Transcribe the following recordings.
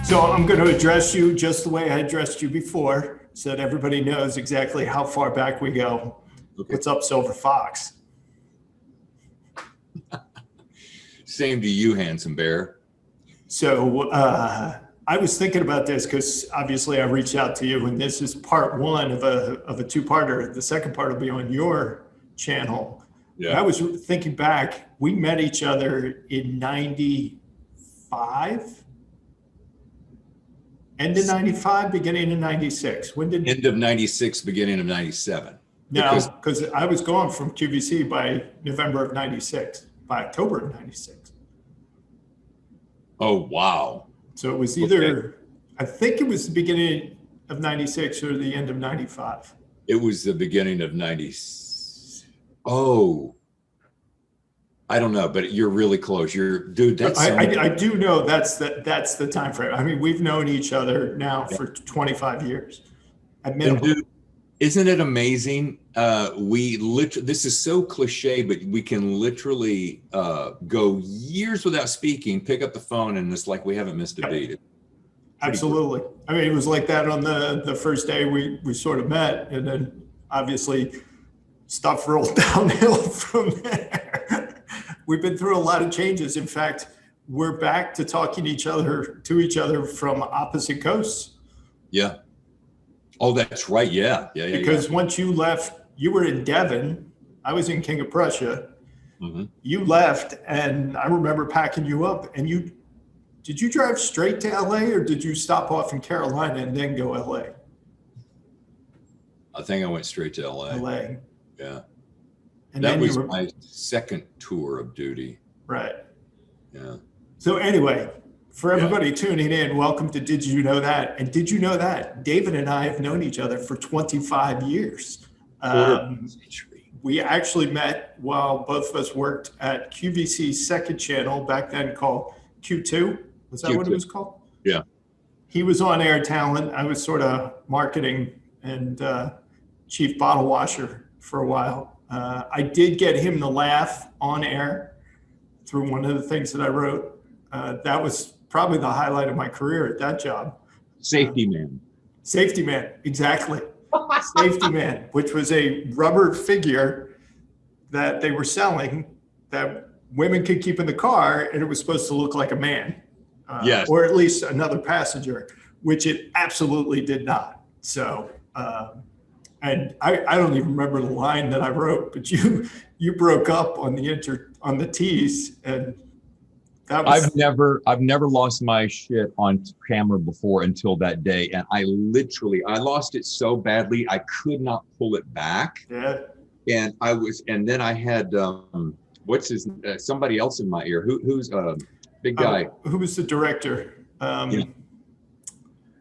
So I'm going to address you just the way I addressed you before, so that everybody knows exactly how far back we go. Okay. What's up, Silver Fox? Same to you, handsome bear. So I was thinking about this because obviously I reached out to you, and this is part one of a two-parter. The second part will be on your channel. Yeah. And I was thinking back, we met each other in 95? End of 95, beginning of 96. When did End of 96, beginning of 97. No, because I was gone from QVC by November of 96, by October of 96. Oh, wow. So it was either, I think it was the beginning of 96 or the end of 95. It was the beginning of 90. Oh, I don't know, but you're really close. Dude, that's I do know that's the time frame. I mean, we've known each other now for 25 years at minimum. Dude, isn't it amazing? This is so cliche, but we can literally go years without speaking, pick up the phone, and it's like we haven't missed a beat. Absolutely. I mean, it was like that on the first day we sort of met, and then obviously stuff rolled downhill from there. We've been through a lot of changes. In fact, we're back to talking to each other from opposite coasts. Yeah. Oh, that's right. Yeah. Because once you left, you were in Devon. I was in King of Prussia. Mm-hmm. You left, and I remember packing you up. And did you drive straight to LA, or did you stop off in Carolina and then go LA? I think I went straight to LA. Yeah. And that was my second tour of duty. Right. Yeah. So anyway, for everybody tuning in, welcome to Did You Know That? And did you know that David and I have known each other for 25 years? We actually met while both of us worked at QVC's second channel, back then called Q2. Was that what it was called? Yeah. He was on air talent. I was sort of marketing and chief bottle washer for a while. I did get him to laugh on air through one of the things that I wrote. That was probably the highlight of my career at that job. Safety man. Safety man, exactly. Safety man, which was a rubber figure that they were selling that women could keep in the car, and it was supposed to look like a man. Yes. Or at least another passenger, which it absolutely did not. So, and I don't even remember the line that I wrote, but you broke up on the tease, and that was. I've never lost my shit on camera before until that day, and I lost it so badly I could not pull it back. Yeah. And then I had somebody else in my ear who's big guy. Who was the director? Yeah.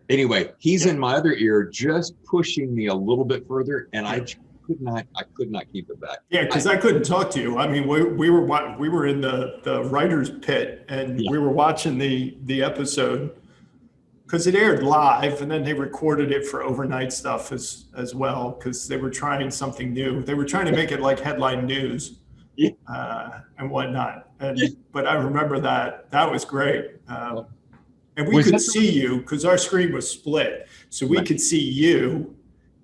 Anyway, he's in my other ear, just pushing me a little bit further, and I could not keep it back. Yeah, because I couldn't talk to you. I mean, we were in the writer's pit, and we were watching the episode because it aired live, and then they recorded it for overnight stuff as well, because they were trying something new. They were trying to make it like headline news and whatnot. But I remember that was great. And we could see you because our screen was split. So we could see you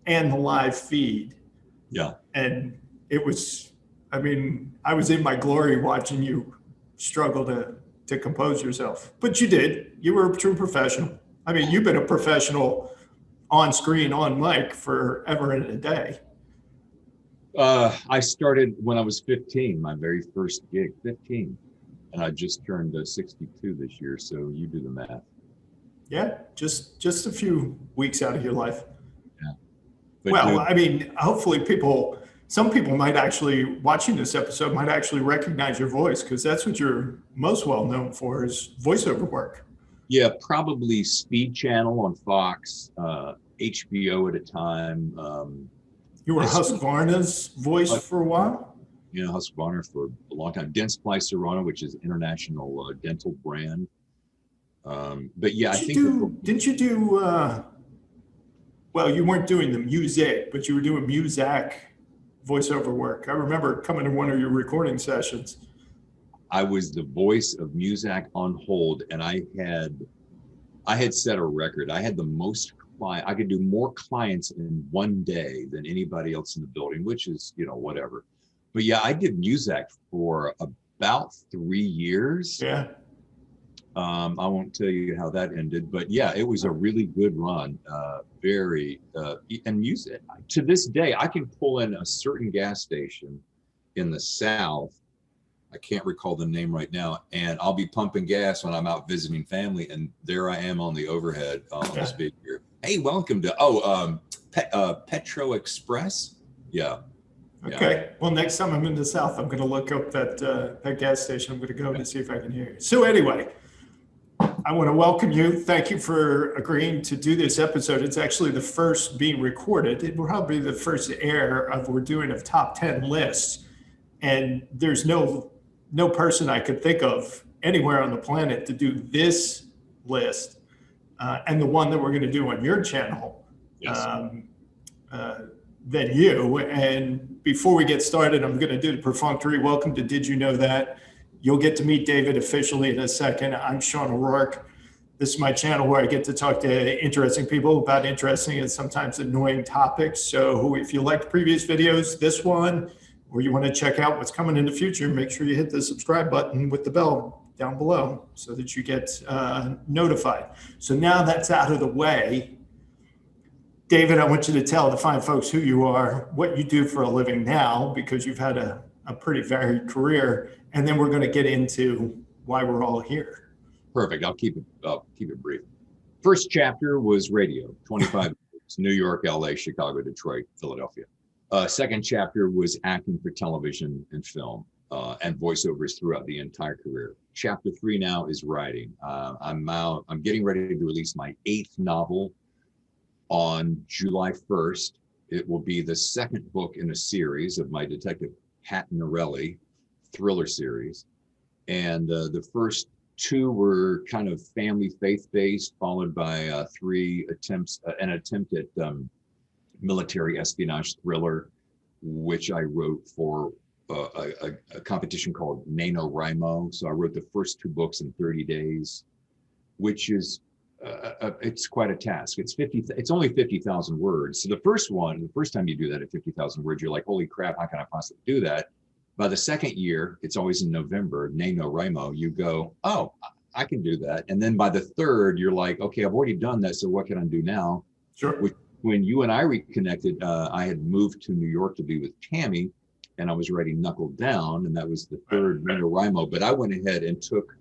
and the live feed. Yeah. And it was, I mean, I was in my glory watching you struggle to compose yourself. But you did. You were a true professional. I mean, you've been a professional on screen, on mic forever and a day. I started when I was 15, my very first gig, 15. And I just turned 62 this year, so you do the math. Yeah, just a few weeks out of your life. Yeah. Well, I mean, hopefully some people might actually, watching this episode, might actually recognize your voice, because that's what you're most well known for, is voiceover work. Yeah, probably Speed Channel on Fox, HBO at a time. You were Husqvarna's voice for a while? Yeah, Husqvarna for a long time. Dentsply Sirona, which is an international dental brand. But yeah, didn't you do, well, you weren't doing the music, but you were doing Muzak voiceover work. I remember coming to one of your recording sessions. I was the voice of Muzak on hold, and I had I had set a record. I had the most client. I could do more clients in one day than anybody else in the building, which is, whatever. But yeah, I did Muzak for about 3 years. Yeah. I won't tell you how that ended, but yeah, it was a really good run. And music to this day, I can pull in a certain gas station in the South. I can't recall the name right now, and I'll be pumping gas when I'm out visiting family, and there I am on the overhead on the speaker. Hey, welcome to Petro Express. Yeah. Okay. Well, next time I'm in the South, I'm going to look up that gas station. I'm going to go to see if I can hear you. So anyway, I want to welcome you. Thank you for agreeing to do this episode. It's actually the first being recorded. It will probably be the first air we're doing of top 10 lists. And there's no person I could think of anywhere on the planet to do this list and the one that we're going to do on your channel than you. And before we get started, I'm going to do the perfunctory welcome to Did You Know That? You'll get to meet David officially in a second. I'm Sean O'Rourke. This is my channel where I get to talk to interesting people about interesting and sometimes annoying topics. So if you liked previous videos, this one, or you want to check out what's coming in the future, make sure you hit the subscribe button with the bell down below so that you get notified. So now that's out of the way, David, I want you to tell the fine folks who you are, what you do for a living now, because you've had a pretty varied career, and then we're going to get into why we're all here. Perfect. I'll keep it brief. First chapter was radio, 25 years, New York, LA, Chicago, Detroit, Philadelphia. Second chapter was acting for television and film and voiceovers throughout the entire career. Chapter 3 now is writing. I'm getting ready to release my 8th novel on July 1st. It will be the second book in a series of my Detective Pat Norelli thriller series. And the first 2 were kind of family faith-based, followed by 3 attempts, an attempt at military espionage thriller, which I wrote for a competition called NaNoWriMo. So I wrote the first 2 books in 30 days, which is it's quite a task. It's only 50,000 words. So the first time you do that at 50,000 words, you're like, holy crap, how can I possibly do that? By the second year, it's always in November, NaNoWriMo, you go, oh, I can do that. And then by the third, you're like, okay, I've already done that. So what can I do now? Sure. When you and I reconnected, I had moved to New York to be with Tammy, and I was writing Knuckle Down, and that was the third NaNoWriMo. But I went ahead and took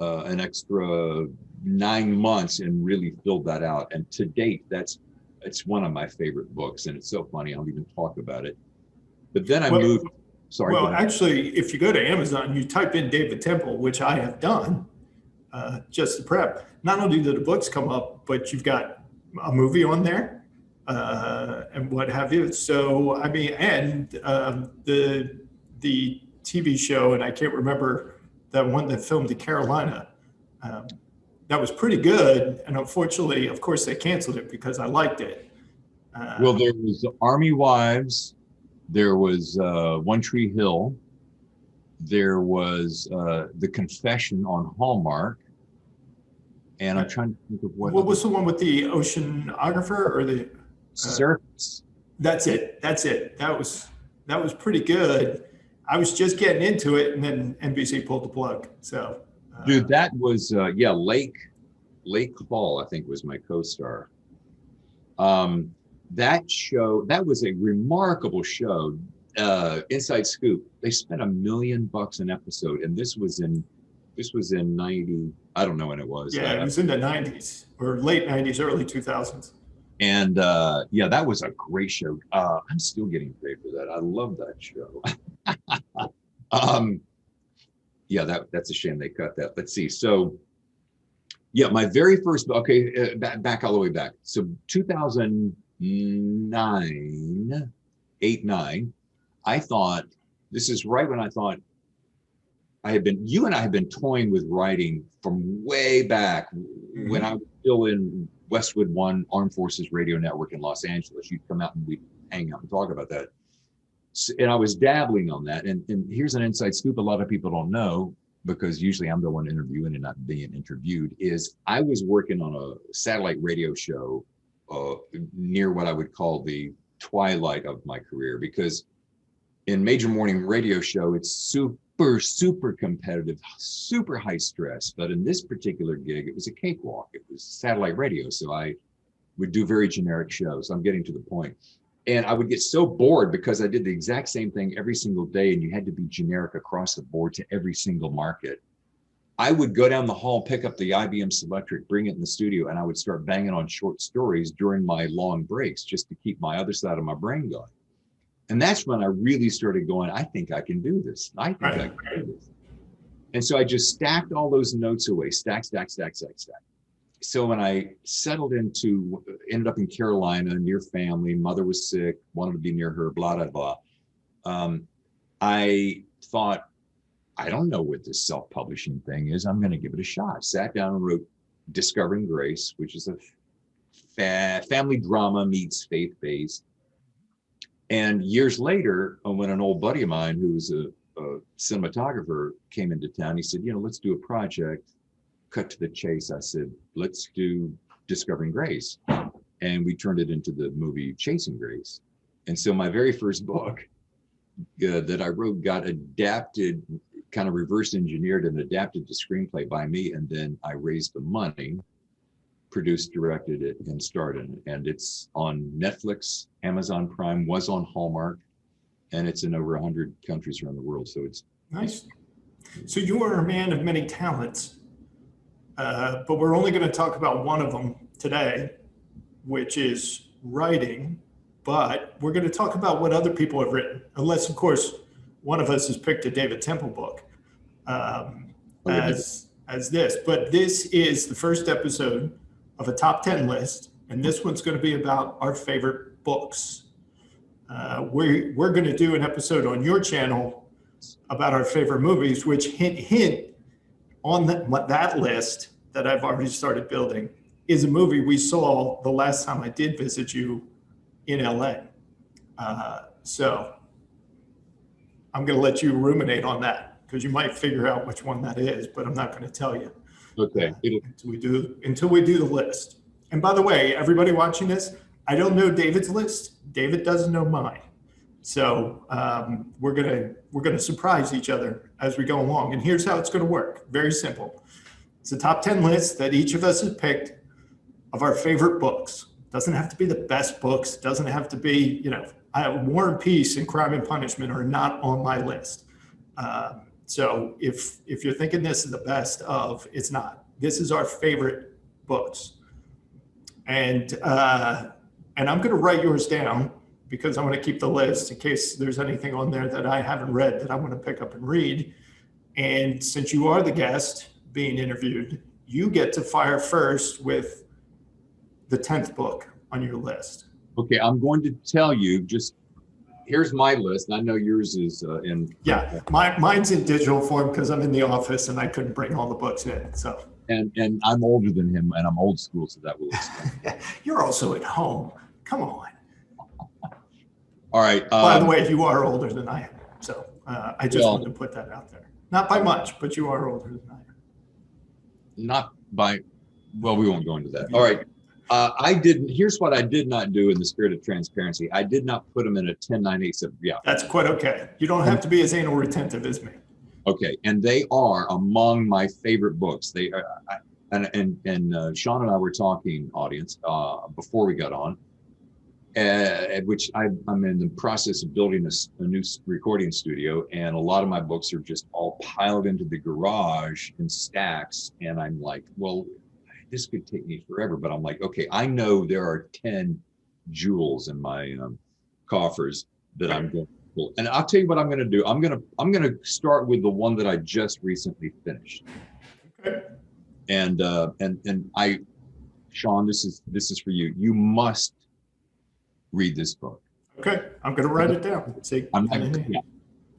an extra 9 months and really filled that out. And to date, it's one of my favorite books, and it's so funny. I'll even talk about it. But then I moved. Sorry. Well, actually, if you go to Amazon, you type in David Temple, which I have done, just to prep. Not only do the books come up, but you've got a movie on there. And what have you. So, I mean, and the TV show, and I can't remember that one that filmed in Carolina, that was pretty good. And unfortunately, of course, they canceled it because I liked it. Well, there was Army Wives. There was One Tree Hill. There was The Confession on Hallmark. And I'm trying to think of what was the one with the oceanographer or the Surface. That's it. That was pretty good. I was just getting into it, and then NBC pulled the plug. So, dude, that was Lake Hall, I think, was my co-star. That show, that was a remarkable show. Inside Scoop. They spent $1 million an episode, and this was in 90. I don't know when it was. Yeah, it was in the 90s or late 90s, early 2000s. And that was a great show. I'm still getting paid for that. I love that show. That's a shame they cut that. Let's see. So, my very first. Okay, back all the way back. So 2009, 9. I thought this is right when I thought you and I had been toying with writing from way back when I was still in Westwood One Armed Forces Radio Network in Los Angeles. You'd come out and we'd hang out and talk about that. And I was dabbling on that. And here's an inside scoop a lot of people don't know. because usually I'm the one interviewing and not being interviewed, is I was working on a satellite radio show near what I would call the twilight of my career, because in major morning radio show, it's super competitive, super high stress. But in this particular gig, it was a cakewalk. It was satellite radio. So I would do very generic shows. I'm getting to the point. And I would get so bored because I did the exact same thing every single day, and you had to be generic across the board to every single market. I would go down the hall, pick up the IBM Selectric, bring it in the studio, and I would start banging on short stories during my long breaks just to keep my other side of my brain going. And that's when I really started going, I think I can do this. I think I can do this. And so I just stacked all those notes away, stack. So when I ended up in Carolina, near family, mother was sick, wanted to be near her, blah, blah, blah. I thought, I don't know what this self-publishing thing is. I'm going to give it a shot. Sat down and wrote Discovering Grace, which is a family drama meets faith-based. And years later, when an old buddy of mine who was a cinematographer came into town, he said, let's do a project. Cut to the chase. I said, let's do Discovering Grace. And we turned it into the movie Chasing Grace. And so my very first book that I wrote got adapted, kind of reverse engineered and adapted to screenplay by me. And then I raised the money, produced, directed it, and starred in it. And it's on Netflix, Amazon Prime, was on Hallmark, and it's in over 100 countries around the world. So it's nice. So you are a man of many talents, but we're only going to talk about one of them today, which is writing. But we're going to talk about what other people have written, unless, of course, one of us has picked a David Temple book as this. But this is the first episode of a top 10 list, and this one's going to be about our favorite books. We're going to do an episode on your channel about our favorite movies, which hint on that list that I've already started building is a movie we saw the last time I did visit you in LA. So I'm going to let you ruminate on that, because you might figure out which one that is, but I'm not going to tell you. okay. Until we do the list. And by the way, everybody watching this, I don't know David's list. David doesn't know mine. So we're gonna surprise each other as we go along. And here's how it's going to work. Very simple. It's a top 10 list that each of us has picked of our favorite books. Doesn't have to be the best books. Doesn't have to be, War and Peace and Crime and Punishment are not on my list. So if you're thinking this is the best of, it's not. This is our favorite books. And I'm going to write yours down because I want to keep the list in case there's anything on there that I haven't read that I want to pick up and read. And since you are the guest being interviewed, you get to fire first with the 10th book on your list. Okay, I'm going to tell you, here's my list. I know yours is in. Yeah, mine's in digital form because I'm in the office and I couldn't bring all the books in. So. And I'm older than him, and I'm old school, so that will explain. You're also at home. Come on. All right. By the way, you are older than I am. So I just wanted to put that out there. Not by much, but you are older than I am. Not by, well, we won't go into that. All right. Here's what I did not do in the spirit of transparency. I did not put them in a 10, 9, 8, 7. Yeah. That's quite okay. You don't have to be as anal retentive as me. Okay. And they are among my favorite books. They are, and Sean and I were talking, audience, before we got on, at which I'm in the process of building a new recording studio, and a lot of my books are just all piled into the garage in stacks. And I'm like, well, this could take me forever, but I'm like, okay, I know there are 10 jewels in my coffers that I'm going to pull. And I'll tell you what I'm going to do. I'm going to start with the one that I just recently finished. Okay. And Sean, this is for you. You must read this book. Okay, I'm going to write it down.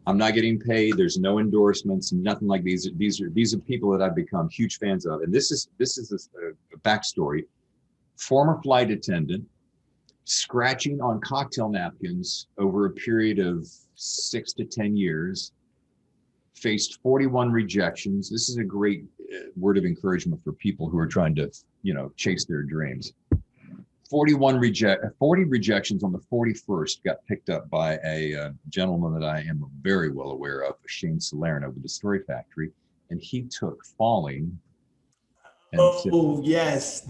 I'm not getting paid. There's no endorsements, nothing like these. These are people that I've become huge fans of. And this is a backstory. Former flight attendant, scratching on cocktail napkins over a period of 6 to 10 years, faced 41 rejections. This is a great word of encouragement for people who are trying to, chase their dreams. 40 rejections. On the 41st got picked up by a gentleman that I am very well aware of, Shane Salerno with the Story Factory, and he took Falling. And yes,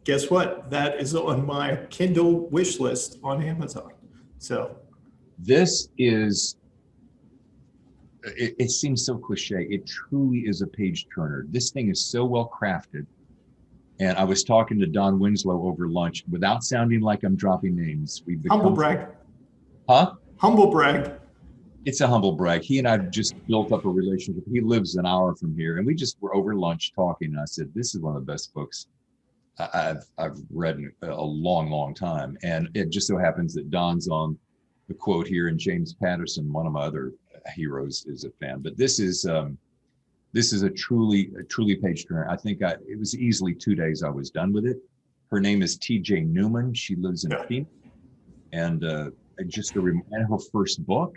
guess what? That is on my Kindle wish list on Amazon. So this is, it seems so cliche. It truly is a page turner. This thing is so well crafted. And I was talking to Don Winslow over lunch without sounding like I'm dropping names. Humble brag. Huh? Humble brag. It's a humble brag. He and I've just built up a relationship. He lives an hour from here, and we just were over lunch talking. And I said, "This is one of the best books I've read in a long, long time." And it just so happens that Don's on the quote here, and James Patterson, one of my other heroes, is a fan. But this is a truly page turner. I think it was easily 2 days I was done with it. Her name is T.J. Newman. She lives in Phoenix, and just and her first book.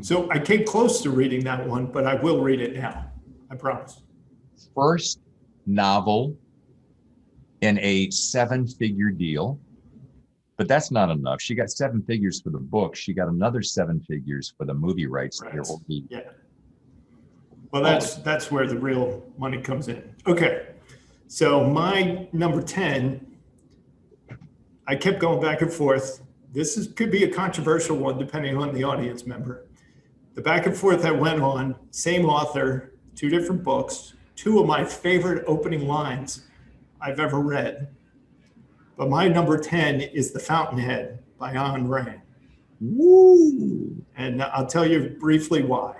So I came close to reading that one, but I will read it now. I promise. First novel in a 7-figure deal, but that's not enough. She got 7 figures for the book. She got another 7 figures for the movie rights. Yeah. Well, that's where the real money comes in. Okay. So my number 10, I kept going back and forth. Could be a controversial one depending on the audience member. The back and forth I went on, same author, 2 different books, 2 of my favorite opening lines I've ever read. But my number 10 is The Fountainhead by Ayn Rand. Woo! And I'll tell you briefly why.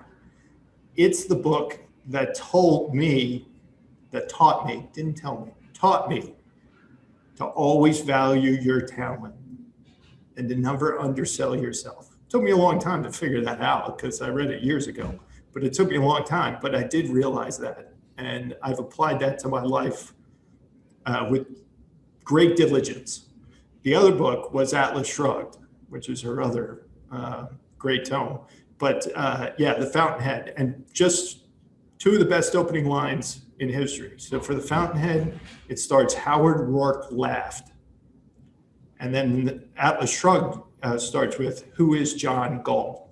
It's the book that taught me to always value your talent and to never undersell yourself. It took me a long time to figure that out because I read it years ago, but it took me a long time, but I did realize that. And I've applied that to my life with great diligence. The other book was Atlas Shrugged, which is her other great tome. But The Fountainhead, and just 2 of the best opening lines in history. So for The Fountainhead, it starts, Howard Rourke laughed. And then Atlas Shrugged starts with, who is John Galt?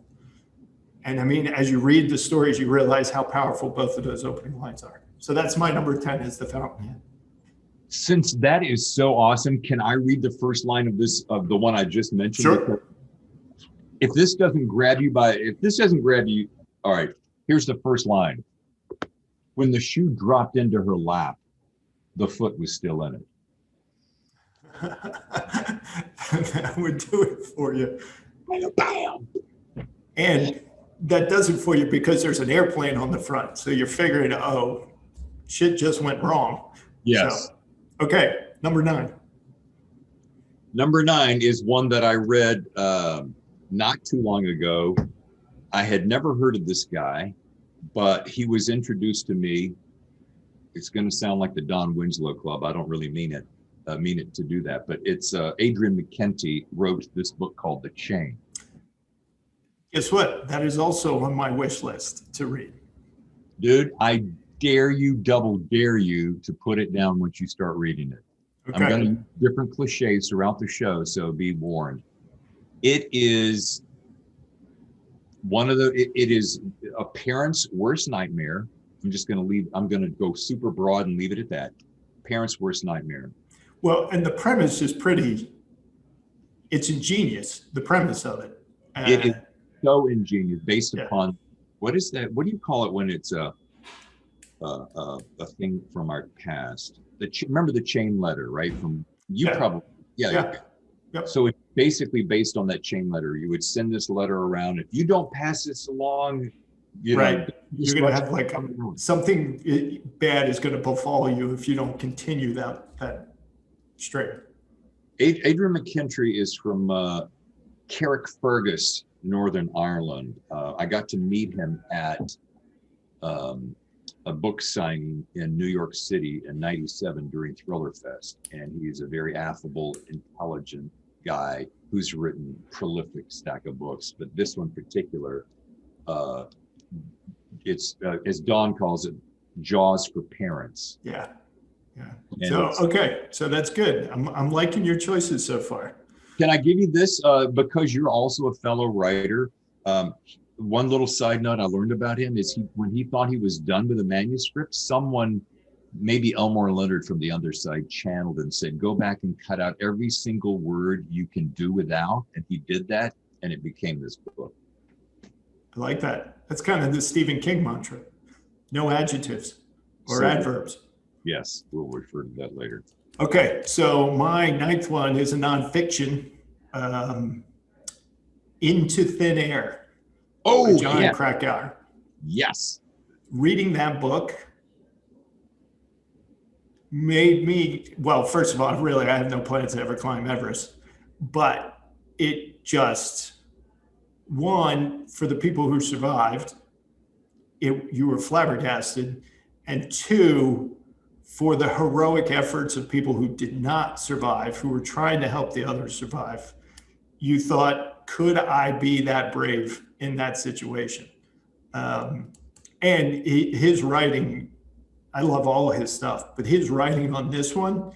And I mean, as you read the stories, you realize how powerful both of those opening lines are. So that's my number 10 is The Fountainhead. Since that is so awesome, can I read the first line of the one I just mentioned? Sure. If this doesn't grab you, all right, here's the first line. When the shoe dropped into her lap, the foot was still in it. That would do it for you. Bam! And that does it for you because there's an airplane on the front. So you're figuring, oh, shit just went wrong. Yes. So, okay, number 9. Number 9 is one that I read not too long ago. I had never heard of this guy, but he was introduced to me. It's going to sound like the Don Winslow Club. I don't really mean it to do that, but it's Adrian McKenty wrote this book called The Chain. Guess what? That is also on my wish list to read. Dude, I dare you, double dare you to put it down once you start reading it. Okay. I'm going to use different cliches throughout the show, so be warned. It is it is a parent's worst nightmare. I'm going to go super broad and leave it at that. Parent's worst nightmare. Well, and the premise is it's ingenious, the premise of it. It is so ingenious based upon, what is that? What do you call it when it's a thing from our past? Remember the chain letter, right? Yep. So it's basically based on that chain letter. You would send this letter around. If you don't pass this along, you're going to have like something bad is going to befall you if you don't continue that string. Adrian McKenty is from Carrickfergus, Northern Ireland. I got to meet him at a book signing in New York City in '97 during Thriller Fest. And he's a very affable, intelligent guy who's written prolific stack of books. But this one in particular, It's as Don calls it, Jaws for parents. Yeah. Yeah. And So, okay. So that's good. I'm liking your choices so far. can I give you this because you're also a fellow writer? One little side note I learned about him is when he thought he was done with the manuscript, someone, maybe Elmore Leonard from the other side, channeled and said, go back and cut out every single word you can do without. And he did that, and it became this book. I like that. That's kind of the Stephen King mantra. No adjectives or So, adverbs. yes, we'll refer to that later. Okay, so my ninth one is a nonfiction, Into Thin Air. Oh, by John yeah. Krakauer. Yes. Reading that book made me, well, first of all, really, I have no plans to ever climb Everest, but it just, one, for the people who survived, you were flabbergasted, and two, for the heroic efforts of people who did not survive, who were trying to help the others survive. You thought, could I be that brave in that situation? And his writing, I love all of his stuff, but his writing on this one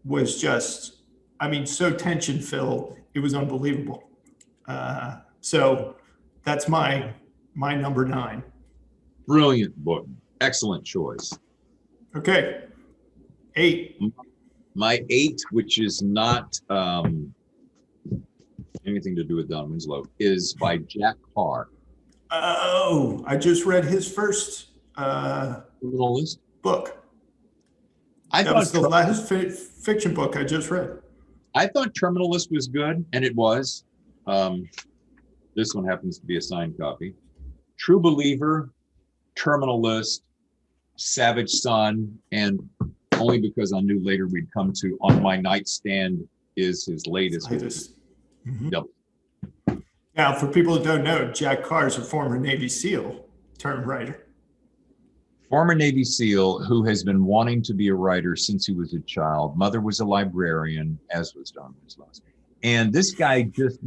was just, I mean, so tension filled. It was unbelievable. So that's my number 9. Brilliant book. Excellent choice. Okay. 8. My 8, which is not anything to do with Don Winslow, is by Jack Carr. Oh, I just read his first List. book. I That thought was the last fiction book I just read. I thought Terminalist was good, and it was. This one happens to be a signed copy. True Believer, Terminalist, Savage Son, and only because I knew later we'd come to On My Nightstand is his latest. Mm-hmm. Yep. Now, for people who don't know, Jack Carr is a former Navy SEAL turned writer. Former Navy SEAL who has been wanting to be a writer since he was a child. Mother was a librarian, as was Don Winslow. And this guy just,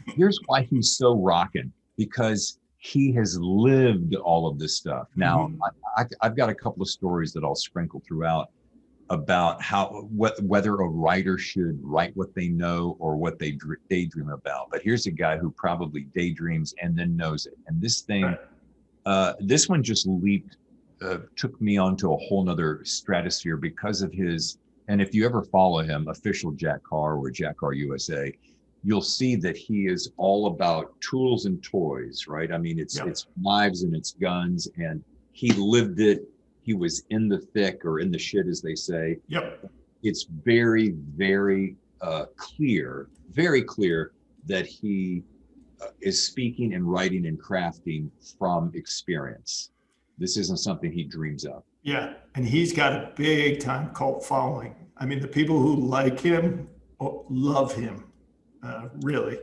here's why he's so rocking, because he has lived all of this stuff. Now, I've got a couple of stories that I'll sprinkle throughout about whether a writer should write what they know or what they daydream about. But here's a guy who probably daydreams and then knows it. And this thing, this one just took me onto a whole nother stratosphere because of his, and if you ever follow him, official Jack Carr or Jack Carr USA, you'll see that he is all about tools and toys, right? I mean, it's knives and it's guns, and he lived it. He was in the thick or in the shit, as they say. Yep. It's very, very clear that he is speaking and writing and crafting from experience. This isn't something he dreams up. Yeah, and he's got a big time cult following. I mean, the people who like him love him, really.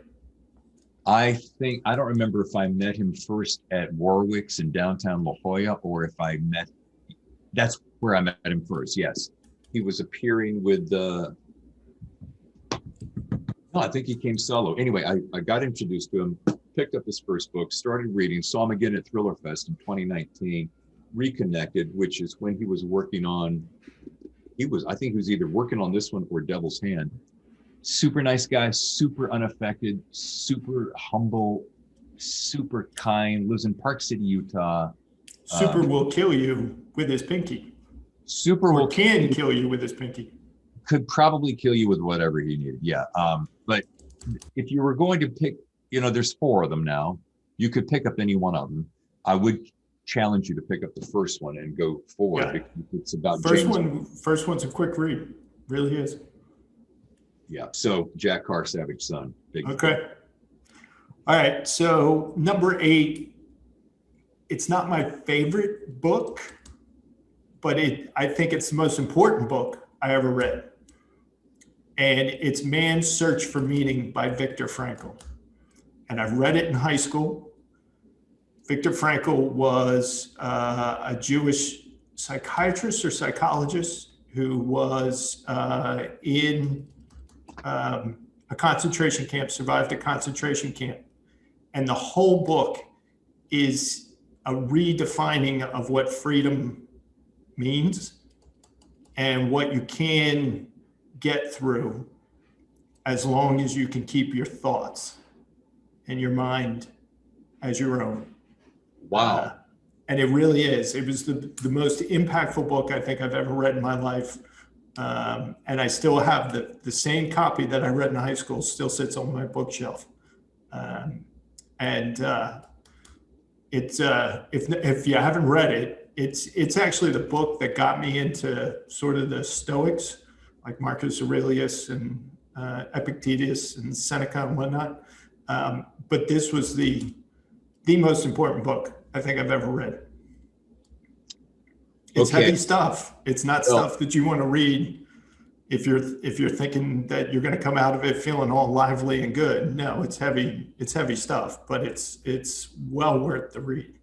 I think, I don't remember if I met him first at Warwick's in downtown La Jolla, or if I met, that's where I met him first, yes. He was appearing with, no, I think he came solo. Anyway, I got introduced to him, picked up his first book, started reading, saw him again at Thriller Fest in 2019, reconnected, which is when he was working on, I think he was either working on this one or Devil's Hand. Super nice guy, super unaffected, super humble, super kind, lives in Park City, Utah. Super will kill you with his pinky. Super or can kill you with his pinky. Could probably kill you with whatever he needed, yeah. But if you were going to pick, there's 4 of them now. You could pick up any one of them. I would challenge you to pick up the first one and go forward. Yeah. Because it's about First one's a quick read, really is. Yeah. So Jack Carr, Savage Son. Okay. All right. So number 8. It's not my favorite book, but I think it's the most important book I ever read, and it's Man's Search for Meaning by Viktor Frankl. And I read it in high school. Viktor Frankl was a Jewish psychiatrist or psychologist who was in a concentration camp, survived a concentration camp. And the whole book is a redefining of what freedom means and what you can get through as long as you can keep your thoughts and your mind as your own. Wow. And it really is. It was the most impactful book I think I've ever read in my life. And I still have the same copy that I read in high school still sits on my bookshelf. And it's if you haven't read it, it's actually the book that got me into sort of the Stoics, like Marcus Aurelius and Epictetus and Seneca and whatnot. But this was the most important book I think I've ever read. It's heavy stuff. It's not stuff that you want to read if you're thinking that you're going to come out of it feeling all lively and good. No, it's heavy. It's heavy stuff, but it's well worth the read.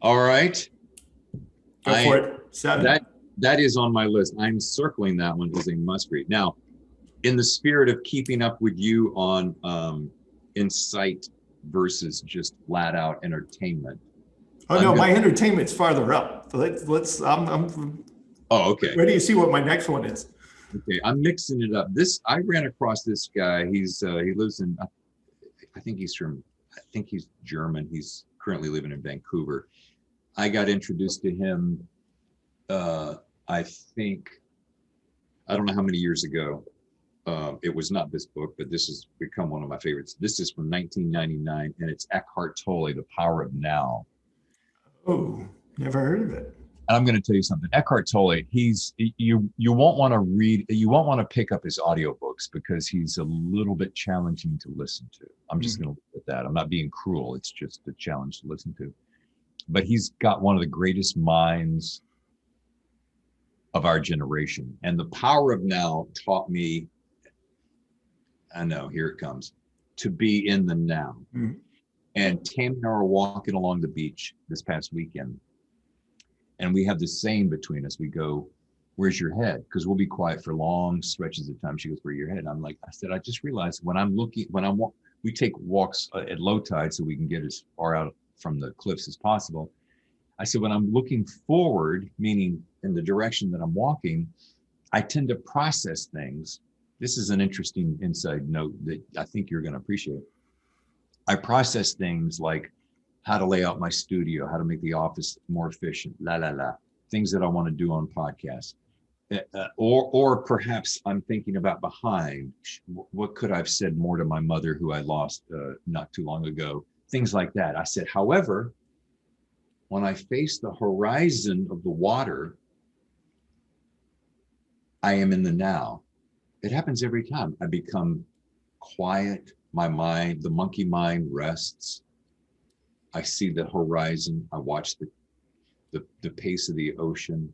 All right. Go for it. 7. That is on my list. I'm circling that one as a must read. Now, in the spirit of keeping up with you on insight versus just flat out entertainment. Oh no, my entertainment's farther up. I'm Oh, okay. Where do you see what my next one is? Okay, I'm mixing it up. I ran across this guy. He lives in, I think he's German. He's currently living in Vancouver. I got introduced to him, I think, I don't know how many years ago. It was not this book, but this has become one of my favorites. This is from 1999, and it's Eckhart Tolle, The Power of Now. Oh, never heard of it. I'm going to tell you something. Eckhart Tolle, you won't want to read, you won't want to pick up his audiobooks because he's a little bit challenging to listen to. I'm just going to look at that. I'm not being cruel. It's just a challenge to listen to. But he's got one of the greatest minds of our generation. And The Power of Now taught me, I know, here it comes, to be in the now. Mm-hmm. And Tammy and I were walking along the beach this past weekend. And we have the saying between us. We go, "Where's your head?" Because we'll be quiet for long stretches of time. She goes, "Where's your head?" And I said, I just realized we take walks at low tide so we can get as far out from the cliffs as possible. I said, when I'm looking forward, meaning in the direction that I'm walking, I tend to process things. This is an interesting inside note that I think you're going to appreciate. I process things like how to lay out my studio, how to make the office more efficient, things that I want to do on podcasts. Or perhaps I'm thinking about behind, what could I have said more to my mother who I lost not too long ago, things like that. I said, however, when I face the horizon of the water, I am in the now. It happens every time. I become quiet. My mind, the monkey mind rests. I see the horizon. I watch the pace of the ocean.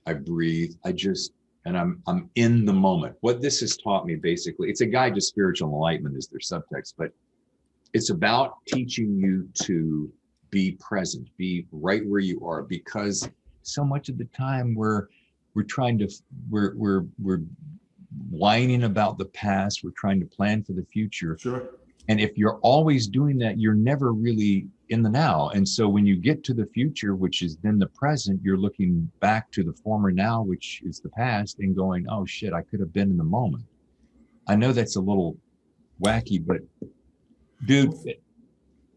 I breathe. And I'm in the moment. What this has taught me, basically, it's a guide to spiritual enlightenment is their subtext, but it's about teaching you to be present, be right where you are, because so much of the time we're whining about the past. We're trying to plan for the future. Sure. And if you're always doing that, you're never really in the now. And so when you get to the future, which is then the present, you're looking back to the former now, which is the past, and going, oh shit, I could have been in the moment. I know that's a little wacky, but dude.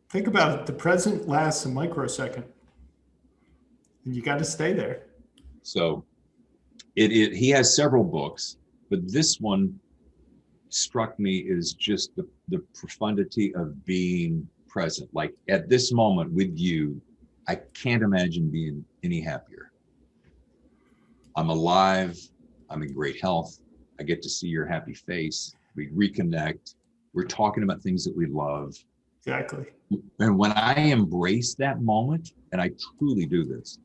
Think about it. The present lasts a microsecond. And you got to stay there. So he has several books, but this one struck me as just the profundity of being present. Like at this moment with you, I can't imagine being any happier. I'm alive. I'm in great health. I get to see your happy face. We reconnect. We're talking about things that we love. Exactly. And when I embrace that moment, and I truly do this,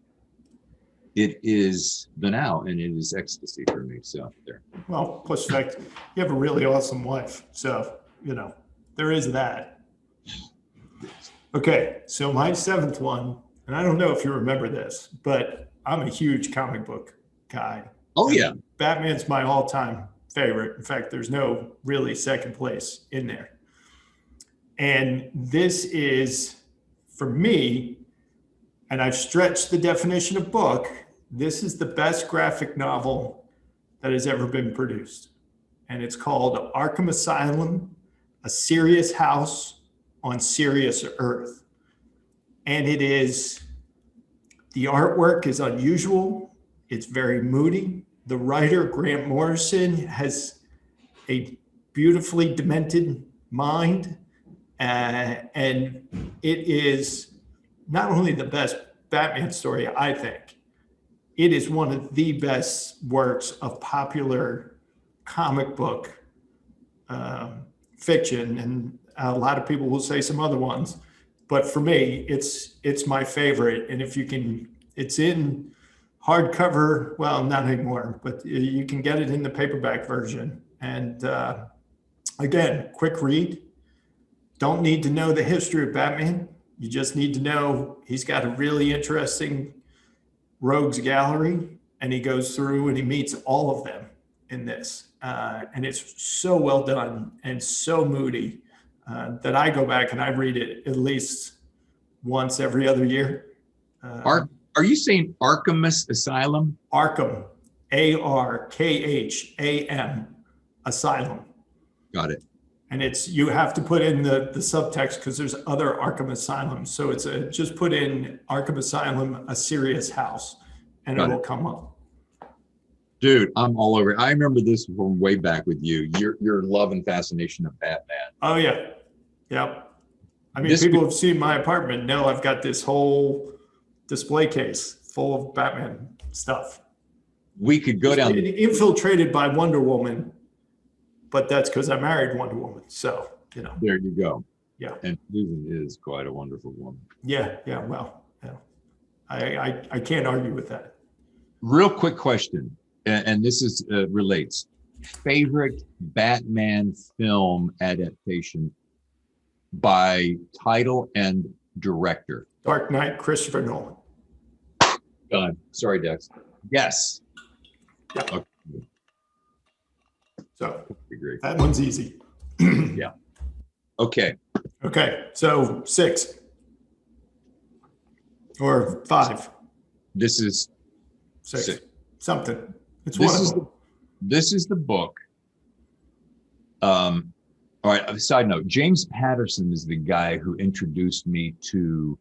it is the now, and it is ecstasy for me. So there. Well, plus fact, you have a really awesome wife. So, there is that. Okay, so my 7th one, and I don't know if you remember this, but I'm a huge comic book guy. Oh, yeah. Batman's my all-time favorite. In fact, there's no really second place in there. And this is, for me, and I've stretched the definition of book, this is the best graphic novel that has ever been produced. And it's called Arkham Asylum, A Serious House on Serious Earth. And it is, the artwork is unusual. It's very moody. The writer, Grant Morrison, has a beautifully demented mind. And it is not only the best Batman story, I think, it is one of the best works of popular comic book fiction. And a lot of people will say some other ones, but for me, it's my favorite. And if you can, it's in hardcover, well, not anymore, but you can get it in the paperback version. And again, quick read. Don't need to know the history of Batman. You just need to know he's got a really interesting rogues gallery, and he goes through and he meets all of them in this. And it's so well done and so moody that I go back and I read it at least once every other year. Are you saying Arkham's Asylum? Arkham, Arkham, Asylum. Got it. And it's, you have to put in the subtext because there's other Arkham Asylums. So it's just put in Arkham Asylum, A Serious House, and it will come up. Dude, I'm all over it. I remember this from way back with you. Your love and fascination of Batman. Oh yeah. Yep. I mean, people have seen my apartment know I've got this whole display case full of Batman stuff. We could go down. Infiltrated by Wonder Woman, but that's because I married Wonder Woman. So, you know. There you go. Yeah. And Susan is quite a wonderful woman. Yeah. Yeah. Well, yeah. I can't argue with that. Real quick question, and this is relates. Favorite Batman film adaptation by title and director? Dark Knight, Christopher Nolan. Done. Sorry, Dex. Yes. Yeah. Okay. So Agree. that one's easy. Yeah. Okay. Okay. So 6 or 5. This is 6. Something. It's one of them. This is the book. All right. A side note: James Patterson is the guy who introduced me to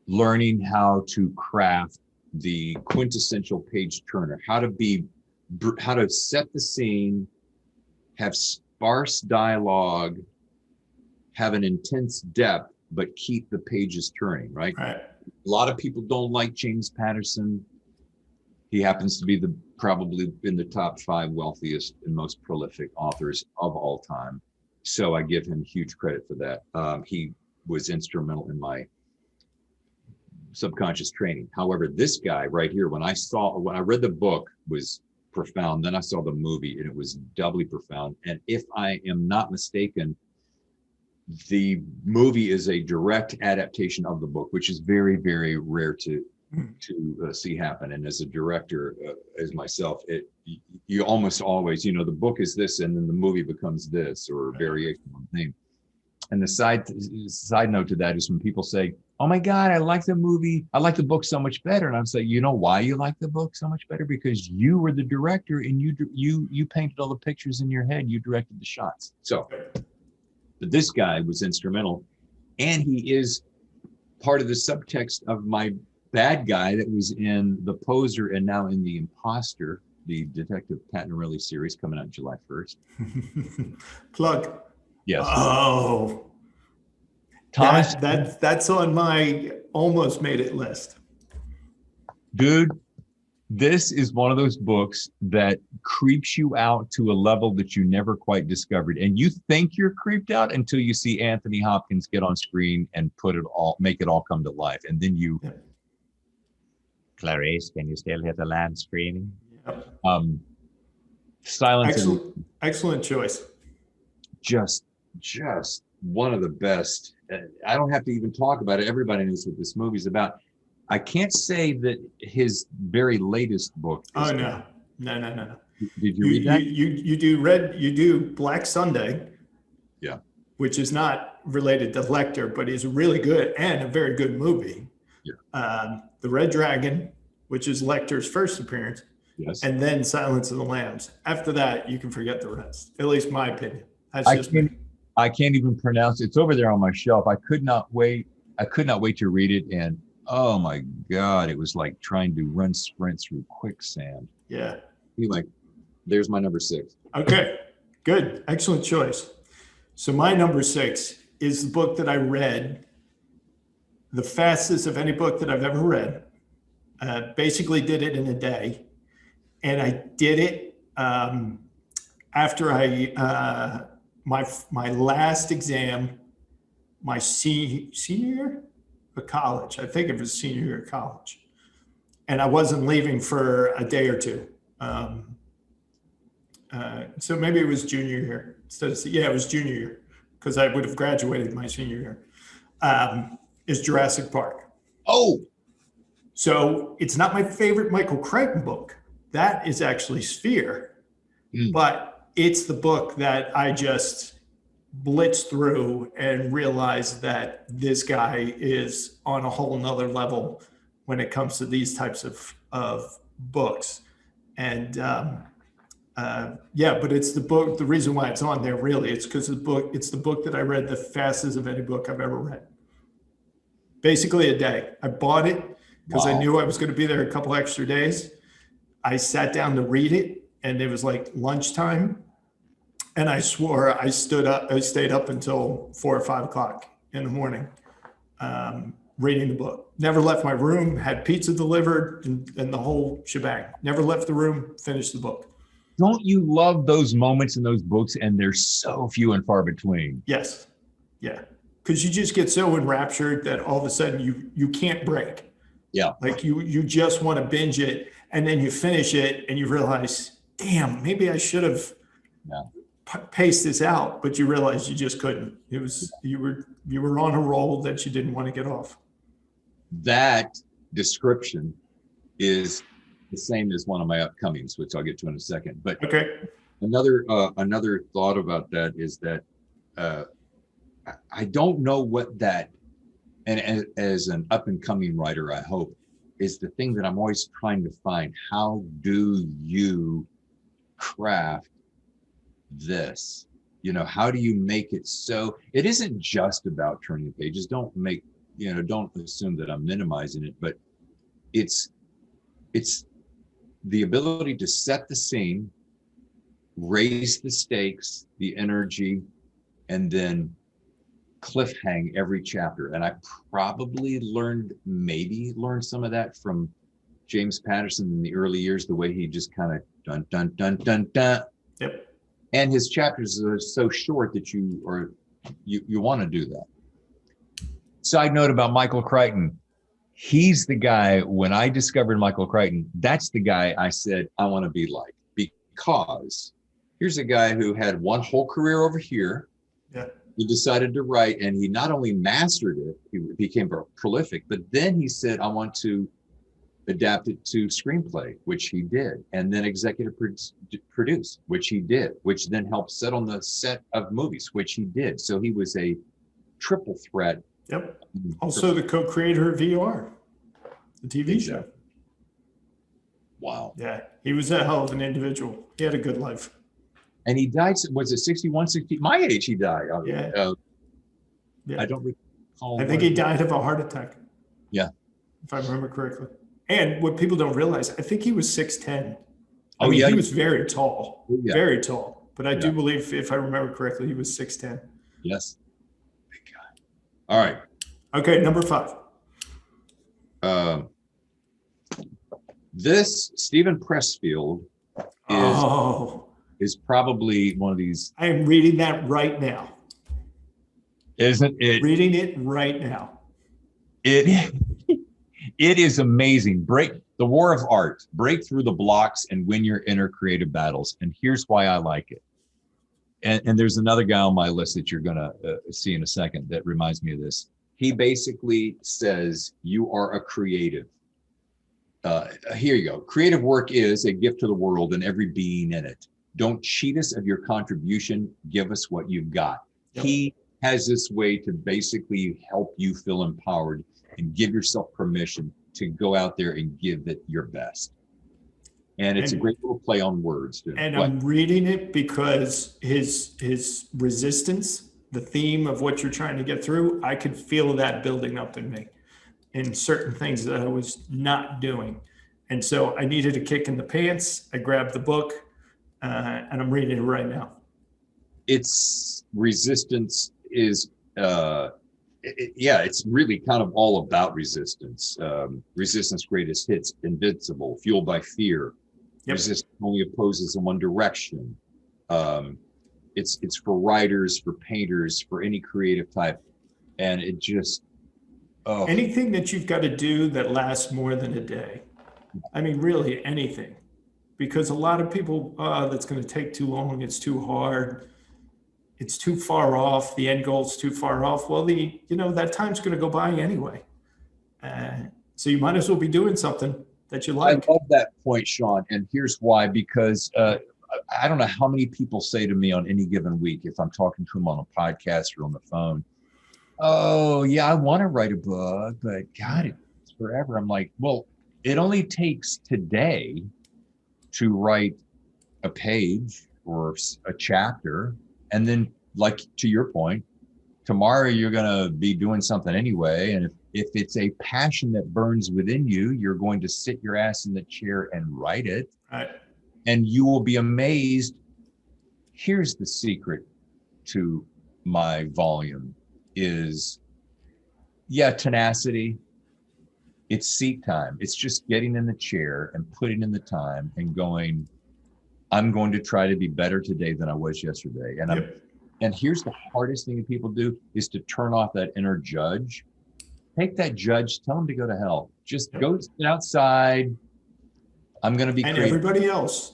learning how to craft the quintessential page turner, how to set the scene, have sparse dialogue, have an intense depth, but keep the pages turning, right? Right. A lot of people don't like James Patterson. He happens to be probably in the top 5 wealthiest and most prolific authors of all time. So I give him huge credit for that. He was instrumental in my subconscious training. However, this guy right here, when I read the book, was profound. Then I saw the movie and it was doubly profound. And if I am not mistaken, the movie is a direct adaptation of the book, which is very, very rare to see happen. And as a director, as myself, you almost always, the book is this and then the movie becomes this, or a variation on the theme. And the side note to that is when people say, oh my God, I like the movie, I like the book so much better. And I'm saying, you know why you like the book so much better? Because you were the director and you painted all the pictures in your head, you directed the shots. So, but this guy was instrumental, and he is part of the subtext of my bad guy that was in The Poser and now in The Impostor, the Detective Patinarelli series coming out July 1st. Plug. Yes. Oh, Thomas, that's on my almost made it list. Dude, this is one of those books that creeps you out to a level that you never quite discovered. And you think you're creeped out until you see Anthony Hopkins get on screen and make it all come to life. And then you, Clarice, can you still hit the land screaming? Yep. Silence. Excellent choice. Just one of the best. I don't have to even talk about it. Everybody knows what this movie's about. I can't say that his very latest book. Oh no. Did you read that? You do Black Sunday. Yeah. which is not related to Lecter, but is really good and a very good movie. Yeah. The Red Dragon, which is Lecter's first appearance, Yes. and then Silence of the Lambs. After that, you can forget the rest. At least my opinion. That's I just me. can't even pronounce it. It's over there on my shelf. I could not wait to read it. And oh my God, it was like trying to run sprints through quicksand. Yeah. Anyway, there's my number 6. Okay. Good. Excellent choice. So my number 6 is the book that I read the fastest of any book that I've ever read. Basically did it in a day. And I did it after my last exam, my senior year of college. I think it was senior year of college. And I wasn't leaving for a day or two. So maybe it was junior year. It was junior year because I would have graduated my senior year. Is Jurassic Park. Oh, so it's not my favorite Michael Crichton book. That is actually Sphere, but it's the book that I just blitzed through and realized that this guy is on a whole nother level when it comes to these types of books. And but it's the book. The reason why it's on there really, it's because it's the book that I read the fastest of any book I've ever read. Basically a day. I bought it because I knew I was going to be there a couple extra days. I sat down to read it and it was like lunchtime. And I swore I stayed up until 4 or 5 o'clock in the morning, reading the book. Never left my room, had pizza delivered and the whole shebang. Never left the room, finished the book. don't you love those moments in those books? And they're so few and far between. Yes. Yeah. Because you just get so enraptured that all of a sudden you can't break. Yeah. Like you just want to binge it, and then you finish it and you realize, damn, maybe I should have paced this out, but you realize you just couldn't. It was you were on a roll that you didn't want to get off. That description is the same as one of my upcomings, which I'll get to in a second. But okay. Another thought about that is that I don't know what that, and as an up and coming writer, I hope, is the thing that I'm always trying to find. How do you craft this? You know, how do you make it so it isn't just about turning the pages? Don't assume that I'm minimizing it, but it's the ability to set the scene, raise the stakes, the energy, and then cliffhang every chapter. And I probably learned some of that from James Patterson in the early years, the way he just kind of dun, dun, dun, dun, dun. Yep. And his chapters are so short that you want to do that. Side note about Michael Crichton. He's the guy, when I discovered Michael Crichton, that's the guy I said, I want to be like, because here's a guy who had one whole career over here. Yeah. He decided to write, and he not only mastered it, he became prolific, but then he said, I want to adapt it to screenplay, which he did, and then executive produce, which he did, which then helped set on the set of movies, which he did. So he was a triple threat. Yep. Also the co-creator of VR, the TV show. Wow. Yeah. He was a hell of an individual. He had a good life. And he died, was it 61, 60? My age, he died. Yeah. I don't recall. I think he died of a heart attack. Yeah. If I remember correctly. And what people don't realize, I think he was 6'10". He was very tall. Oh, yeah. Very tall. But I do believe, if I remember correctly, he was 6'10". Yes. Big guy. All right. Okay, number 5. This Stephen Pressfield is probably one of these. I am reading that right now. Isn't it? Reading it right now. It is amazing. The War of Art. Break through the blocks and win your inner creative battles. And here's why I like it. And there's another guy on my list that you're going to see in a second that reminds me of this. He basically says, you are a creative. Here you go. Creative work is a gift to the world and every being in it. Don't cheat us of your contribution. Give us what you've got. Yep. He has this way to basically help you feel empowered and give yourself permission to go out there and give it your best. And it's a great little play on words, too. And I'm reading it because his resistance, the theme of what you're trying to get through, I could feel that building up in me in certain things that I was not doing. And so I needed a kick in the pants. I grabbed the book and I'm reading it right now. Its resistance is, it's really kind of all about resistance. Resistance greatest hits, invincible, fueled by fear. Yep. Resistance only opposes in one direction. It's for writers, for painters, for any creative type. And it just... anything that you've got to do that lasts more than a day. I mean, really anything. Because a lot of people, that's going to take too long, it's too hard, it's too far off, the end goal's too far off. Well, that time's going to go by anyway. So you might as well be doing something that you like. I love that point, Sean. And here's why, because I don't know how many people say to me on any given week, if I'm talking to them on a podcast or on the phone, oh, yeah, I want to write a book, but God, it's forever. I'm like, well, it only takes today to write a page or a chapter. And then, like, to your point, tomorrow you're going to be doing something anyway. And if it's a passion that burns within you, you're going to sit your ass in the chair and write it. Right. And you will be amazed. Here's the secret to my volume is, tenacity. It's seat time. It's just getting in the chair and putting in the time and going, I'm going to try to be better today than I was yesterday. And and here's the hardest thing that people do is to turn off that inner judge. Take that judge, tell him to go to hell. Just go sit outside. I'm going to be and creative. Everybody else.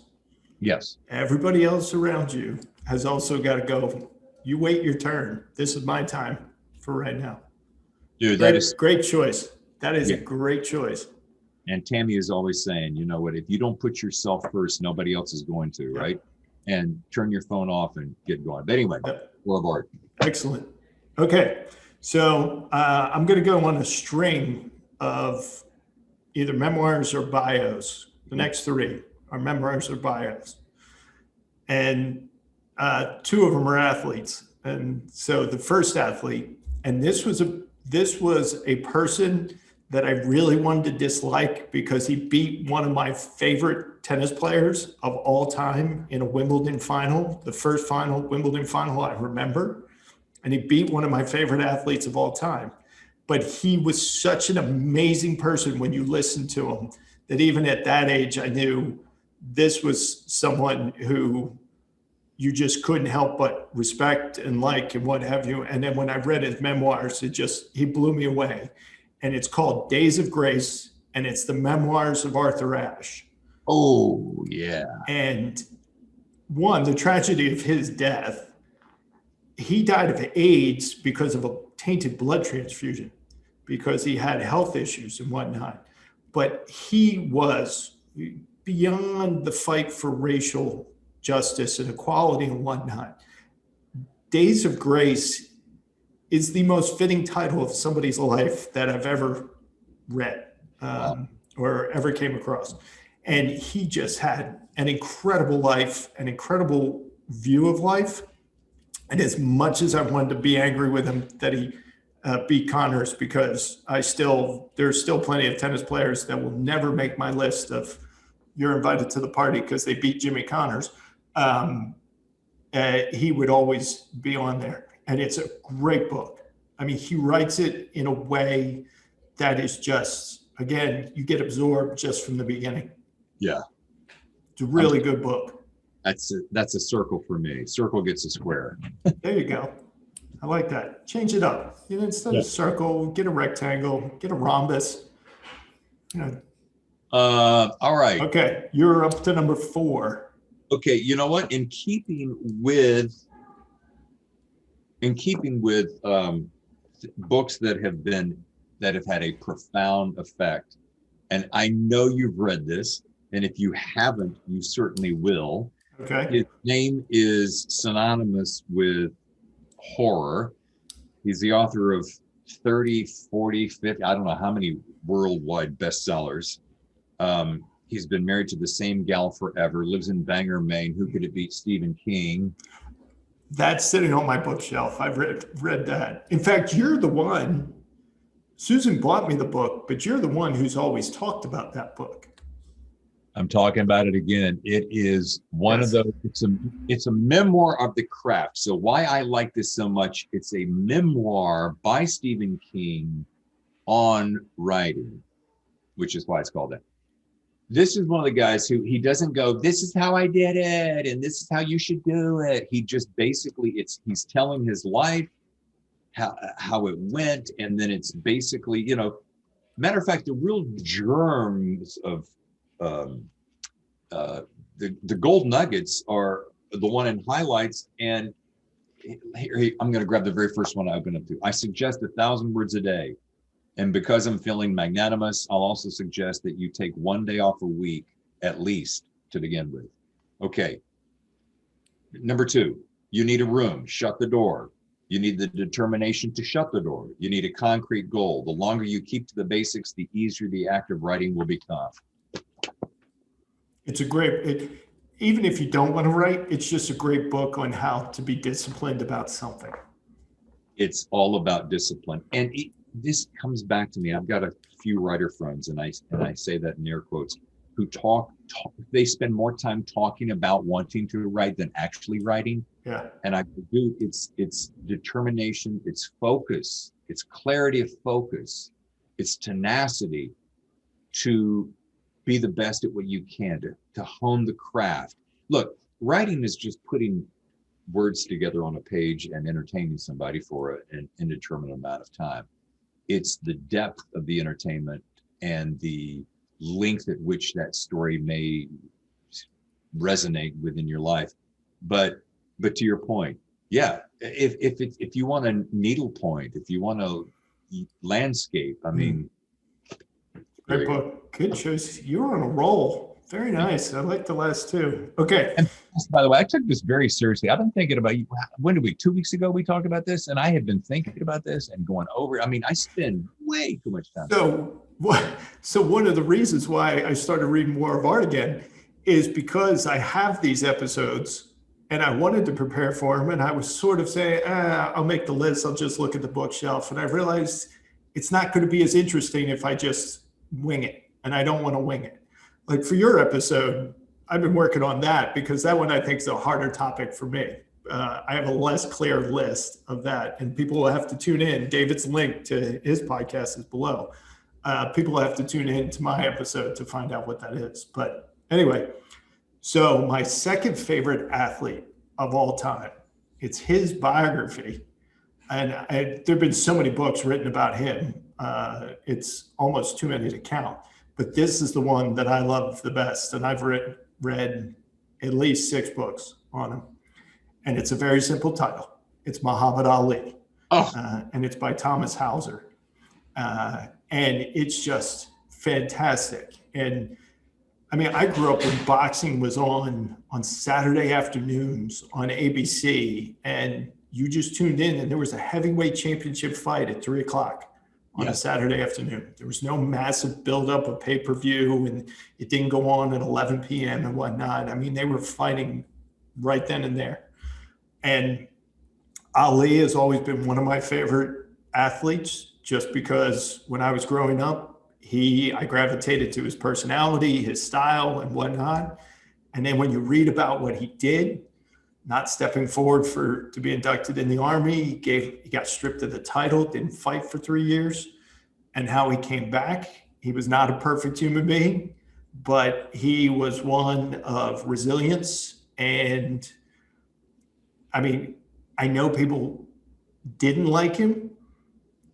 Yes. Everybody else around you has also got to go. You wait your turn. This is my time for right now. Dude, that is great choice. That is a great choice. And Tammy is always saying, you know what, if you don't put yourself first, nobody else is going to, right? And turn your phone off and get going. But anyway, love art. Excellent. Okay. So I'm going to go on a string of either memoirs or bios. The next three are memoirs or bios. And two of them are athletes. And so the first athlete, and this was a person that I really wanted to dislike because he beat one of my favorite tennis players of all time in a Wimbledon final, the first Wimbledon final I remember. And he beat one of my favorite athletes of all time. But he was such an amazing person when you listen to him that even at that age, I knew this was someone who you just couldn't help but respect and like and what have you. And then when I read his memoirs, he blew me away. And it's called Days of Grace, and it's the memoirs of Arthur Ashe. Oh, yeah. And the tragedy of his death, he died of AIDS because of a tainted blood transfusion, because he had health issues and whatnot. But he was beyond the fight for racial justice and equality and whatnot. Days of Grace is the most fitting title of somebody's life that I've ever read or ever came across. And he just had an incredible life, an incredible view of life. And as much as I wanted to be angry with him that he beat Connors, because there's still plenty of tennis players that will never make my list of you're invited to the party because they beat Jimmy Connors. He would always be on there. And it's a great book. I mean, he writes it in a way that is just, again, you get absorbed just from the beginning. Yeah. It's a really good book. That's a circle for me. Circle gets a square. There you go. I like that. Change it up. Instead of circle, get a rectangle, get a rhombus. All right. Okay. You're up to number 4. Okay. You know what? In keeping with books that have had a profound effect, and I know you've read this, and if you haven't, you certainly will. Okay. His name is synonymous with horror. He's the author of 30, 40, 50, I don't know how many worldwide bestsellers. He's been married to the same gal forever, lives in Bangor, Maine. Who could it be? Stephen King. That's sitting on my bookshelf. I've read that. In fact, you're the one, Susan bought me the book, but you're the one who's always talked about that book. I'm talking about it again. It is one of those, it's a memoir of the craft. So why I like this so much, it's a memoir by Stephen King on writing, which is why it's called that. This is one of the guys who, he doesn't go, this is how I did it, and this is how you should do it. He just basically, he's telling his life, how it went, and then it's basically, you know, matter of fact, the real germs of the gold nuggets are the one in highlights. And here, I'm going to grab the very first one I opened up to. I suggest 1,000 words a day. And because I'm feeling magnanimous, I'll also suggest that you take 1 day off a week, at least, to begin with. Okay. Number 2, you need a room. Shut the door. You need the determination to shut the door. You need a concrete goal. The longer you keep to the basics, the easier the act of writing will become. It's a great, even if you don't want to write, it's just a great book on how to be disciplined about something. It's all about discipline. And this comes back to me. I've got a few writer friends, and I say that in air quotes, who talk, they spend more time talking about wanting to write than actually writing. Yeah. And I do, it's determination, it's focus, it's clarity of focus, it's tenacity to be the best at what you can, to hone the craft. Look, writing is just putting words together on a page and entertaining somebody for an indeterminate amount of time. It's the depth of the entertainment and the length at which that story may resonate within your life. But to your point, yeah, if you want a needle point, if you want a landscape, I mean, great book. Good choice. You're on a roll. Very nice. I like the last two. Okay. And by the way, I took this very seriously. I've been thinking about, when did we, 2 weeks ago, we talked about this, and I had been thinking about this and going over it. I mean, I spend way too much time. So one of the reasons why I started reading more of art again is because I have these episodes and I wanted to prepare for them. And I was sort of saying, I'll make the list. I'll just look at the bookshelf. And I realized it's not going to be as interesting if I just wing it. And I don't want to wing it. Like for your episode, I've been working on that because that one I think is a harder topic for me. I have a less clear list of that, and people will have to tune in. David's link to his podcast is below. People will have to tune in to my episode to find out what that is. But anyway, so my second favorite athlete of all time, it's his biography. And there have been so many books written about him. It's almost too many to count. But this is the one that I love the best. And I've read at least 6 books on him. And it's a very simple title. It's Muhammad Ali. And it's by Thomas Hauser. And it's just fantastic. And I mean, I grew up when boxing was on Saturday afternoons on ABC. And you just tuned in and there was a heavyweight championship fight at 3:00 on a Saturday afternoon. There was no massive buildup of pay-per-view, and it didn't go on at 11 p.m. and whatnot. I mean, they were fighting right then and there. And Ali has always been one of my favorite athletes, just because when I was growing up, I gravitated to his personality, his style, and whatnot. And then when you read about what he did, not stepping forward to be inducted in the Army, he got stripped of the title, didn't fight for 3 years, and how he came back. He was not a perfect human being, but he was one of resilience. And I mean, I know people didn't like him,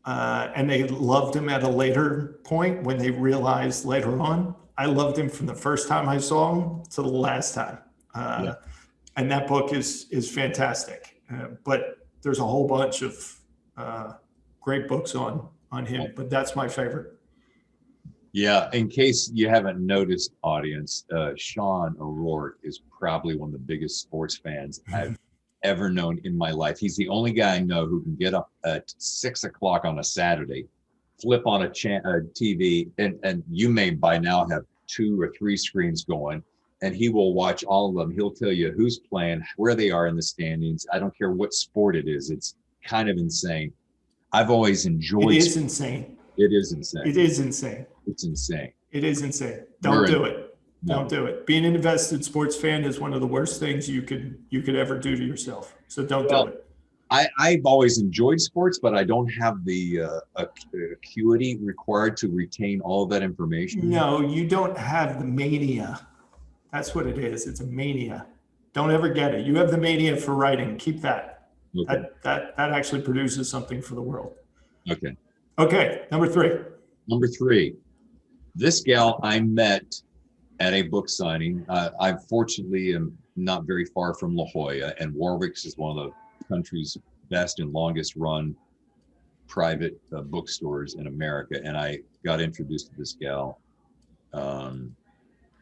and they loved him at a later point when they realized later on. I loved him from the first time I saw him to the last time. And that book is fantastic. But there's a whole bunch of great books on him, but that's my favorite. Yeah, in case you haven't noticed, audience, Sean O'Rourke is probably one of the biggest sports fans I've ever known in my life. He's the only guy I know who can get up at 6 o'clock on a Saturday, flip on a TV, and you may by now have 2 or 3 screens going, and he will watch all of them. He'll tell you who's playing, where they are in the standings. I don't care what sport it is. It's kind of insane. I've always enjoyed. It is insane. It is insane. It is insane. It's insane. It is insane. Don't do it. Don't do it. Being an invested sports fan is one of the worst things you could ever do to yourself. So don't do it. I've always enjoyed sports, but I don't have the acuity required to retain all of that information. No, you don't have the mania. That's what it is. It's a mania. Don't ever get it. You have the mania for writing. Keep that. Okay. That actually produces something for the world. Okay. Okay. Number 3. Number 3. This gal I met at a book signing. I fortunately am not very far from La Jolla, and Warwick's is one of the country's best and longest run private bookstores in America. And I got introduced to this gal.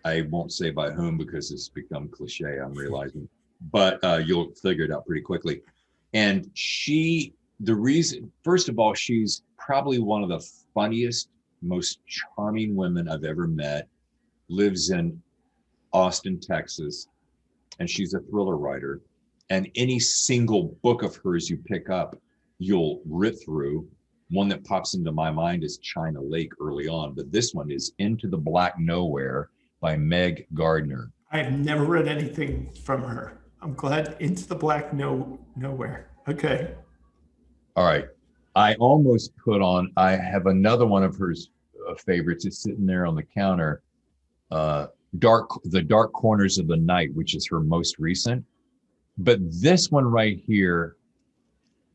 I won't say by whom because it's become cliche, I'm realizing, but you'll figure it out pretty quickly. And first of all, she's probably one of the funniest, most charming women I've ever met, lives in Austin, Texas, and she's a thriller writer. And any single book of hers you pick up, you'll rip through. One that pops into my mind is China Lake early on, but this one is Into the Black Nowhere by Meg Gardner. I have never read anything from her. I'm glad. Into the Black Nowhere. Okay. All right. I almost I have another one of her favorites. It's sitting there on the counter. The Dark Corners of the Night, which is her most recent. But this one right here,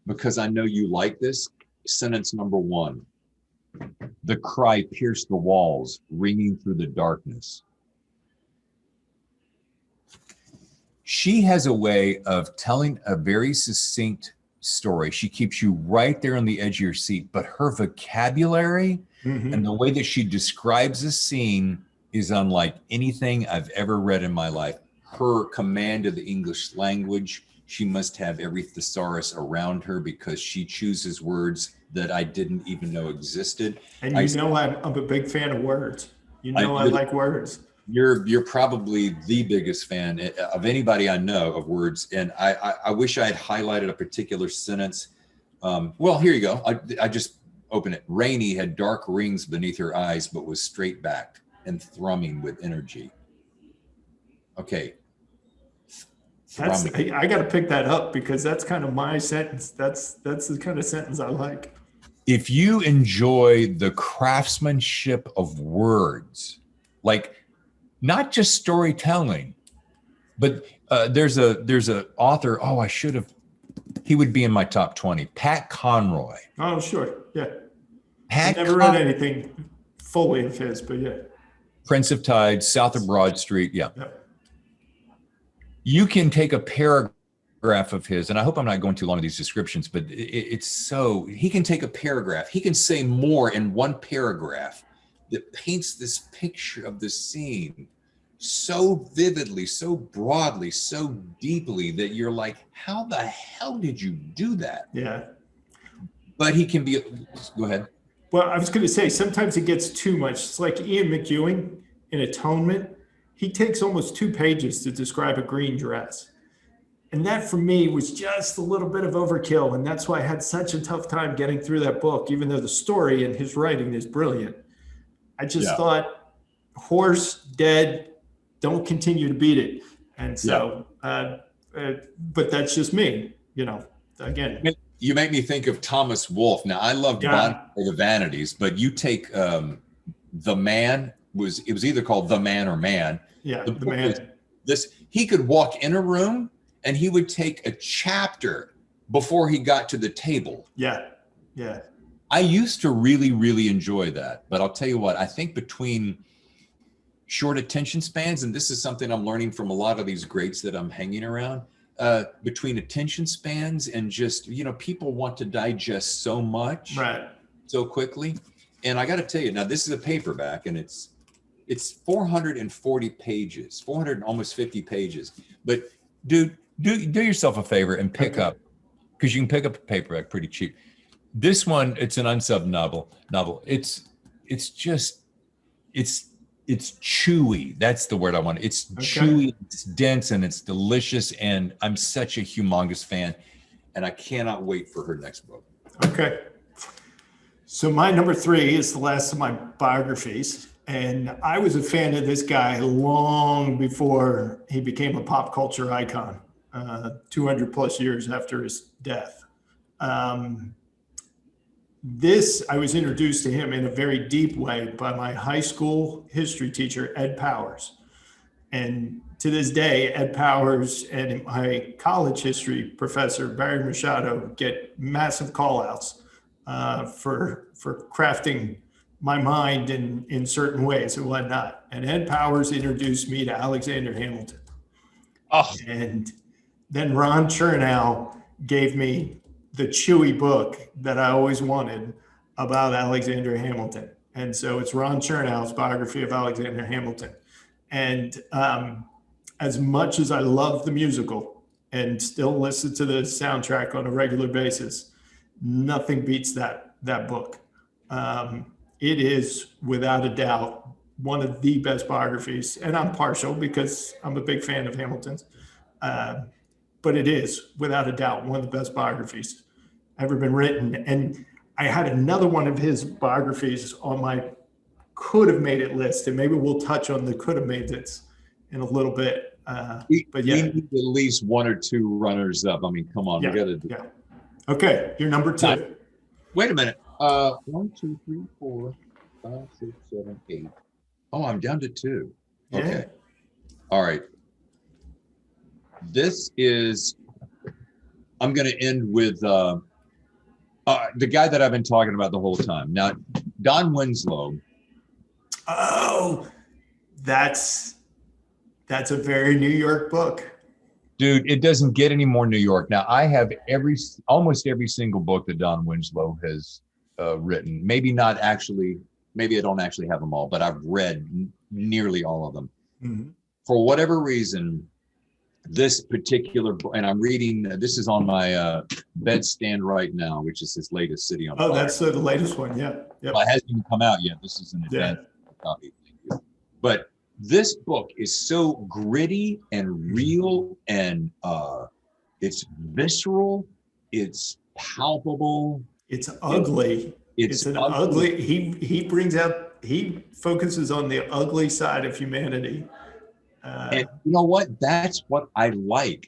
because I know you like this, sentence number 1. The cry pierced the walls, ringing through the darkness. She has a way of telling a very succinct story. She keeps you right there on the edge of your seat, but her vocabulary and the way that she describes a scene is unlike anything I've ever read in my life. Her command of the English language, she must have every thesaurus around her because she chooses words that I didn't even know existed. And I'm a big fan of words. I like words. You're probably the biggest fan of anybody I know of words. And I wish I had highlighted a particular sentence. Well, here you go. I just opened it. Rainey had dark rings beneath her eyes, but was straight backed and thrumming with energy. Okay. I got to pick that up because that's kind of my sentence. That's the kind of sentence I like. If you enjoy the craftsmanship of words, like not just storytelling, but there's a author. Oh, he would be in my top 20. Pat Conroy. Oh, sure. Yeah. I never read anything fully of his, but yeah. Prince of Tides, South of Broad Street. Yeah. You can take a paragraph of his, and I hope I'm not going too long with these descriptions, but he can take a paragraph. He can say more in one paragraph that paints this picture of the scene so vividly, so broadly, so deeply that you're like, how the hell did you do that? Yeah. But he can be, go ahead. Well, I was going to say, sometimes it gets too much. It's like Ian McEwan in Atonement. He takes almost 2 pages to describe a green dress. And that for me was just a little bit of overkill. And that's why I had such a tough time getting through that book, even though the story and his writing is brilliant. I just thought, horse, dead, don't continue to beat it. And so, but that's just me, again. You make me think of Thomas Wolfe. Now, I love the Vanities, but you take The Man, it was either called The Man or Man. Yeah, The Man. He could walk in a room and he would take a chapter before he got to the table. Yeah, yeah. I used to really, really enjoy that. But I'll tell you what, I think between short attention spans, and this is something I'm learning from a lot of these greats that I'm hanging around, between attention spans and just, people want to digest so much so quickly. And I got to tell you, now this is a paperback and it's 440 pages, 400, almost 50 pages. But dude, do yourself a favor and pick up, because you can pick up a paperback pretty cheap. This one, it's an unsubbed novel. It's chewy. That's the word I want. It's chewy, it's dense, and it's delicious. And I'm such a humongous fan, and I cannot wait for her next book. Okay. So my number 3 is the last of my biographies. And I was a fan of this guy long before he became a pop culture icon, 200 plus years after his death. I was introduced to him in a very deep way by my high school history teacher, Ed Powers. And to this day, Ed Powers and my college history professor, Barry Machado, get massive call outs for crafting my mind in certain ways and whatnot. And Ed Powers introduced me to Alexander Hamilton. Oh. And then Ron Chernow gave me the chewy book that I always wanted about Alexander Hamilton. And so it's Ron Chernow's biography of Alexander Hamilton. And as much as I love the musical and still listen to the soundtrack on a regular basis, nothing beats that book. It is without a doubt one of the best biographies, and I'm partial because I'm a big fan of Hamilton's, but it is without a doubt one of the best biographies ever been written. And I had another one of his biographies on my could have made it list, and maybe we'll touch on the could have made it in a little bit. But yeah, we need at least 1 or 2 runners up. I mean, come on, we got to. Yeah. Okay, you're number 2. Wait a minute. 1, 2, 3, 4, 5, 6, 7, 8. Oh, I'm down to 2. Okay. Yeah. All right. This is. I'm going to end with the guy that I've been talking about the whole time. Now, Don Winslow. Oh, that's a very New York book. Dude, it doesn't get any more New York. Now, I have almost every single book that Don Winslow has written. Maybe I don't actually have them all, but I've read nearly all of them. Mm-hmm. For whatever reason, this particular book, and I'm reading, this is on my bedstand right now, which is his latest, City on Fire. Oh, that's the latest one, yeah. Yep. Well, it hasn't even come out yet. This is an advanced copy. But this book is so gritty and real, and it's visceral, it's palpable, it's ugly. It's an ugly. He focuses on the ugly side of humanity. And you know what? That's what I like.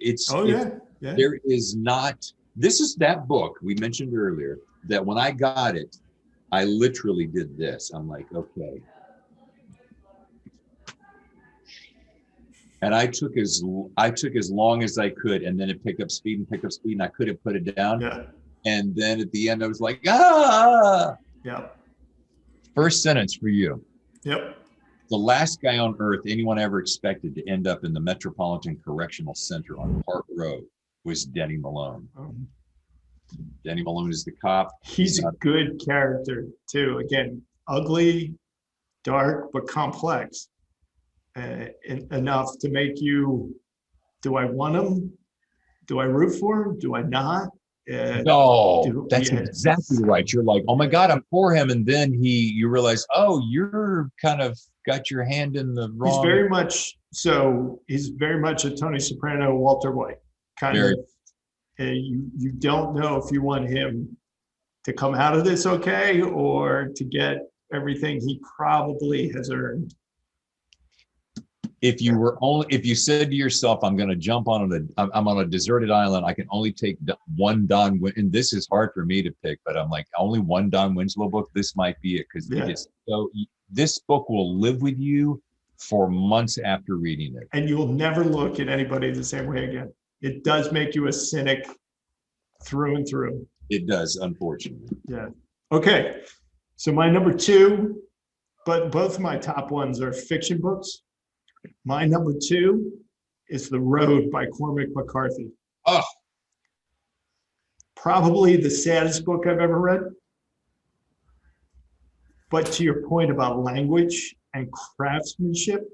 There is not. This is that book we mentioned earlier. That when I got it, I literally did this. I'm like, okay. And I took as long as I could, and then it picked up speed, and I couldn't put it down. Yeah. And then at the end, I was like, ah. Yep. First sentence for you. Yep. The last guy on earth anyone ever expected to end up in the Metropolitan Correctional Center on Park Road was Denny Malone. Oh. Denny Malone is the cop. He's a good character too. Again, ugly, dark, but complex. Enough to make you, do I want him? Do I root for him? Do I not? That's exactly right. You're like, oh my God, I'm for him. And then you realize, oh, you're kind of got your hand in the wrong. He's very much a Tony Soprano, Walter White kind of. You don't know if you want him to come out of this okay, or to get everything he probably has earned. If you said to yourself, I'm going to jump I'm on a deserted island, I can only take one and this is hard for me to pick, but I'm like, only one Don Winslow book, this might be it, because this book will live with you for months after reading it. And you'll never look at anybody the same way again. It does make you a cynic through and through. It does, unfortunately. Yeah. Okay. So my number 2, but both of my top ones are fiction books. My number 2 is The Road by Cormac McCarthy. Oh. Probably the saddest book I've ever read. But to your point about language and craftsmanship,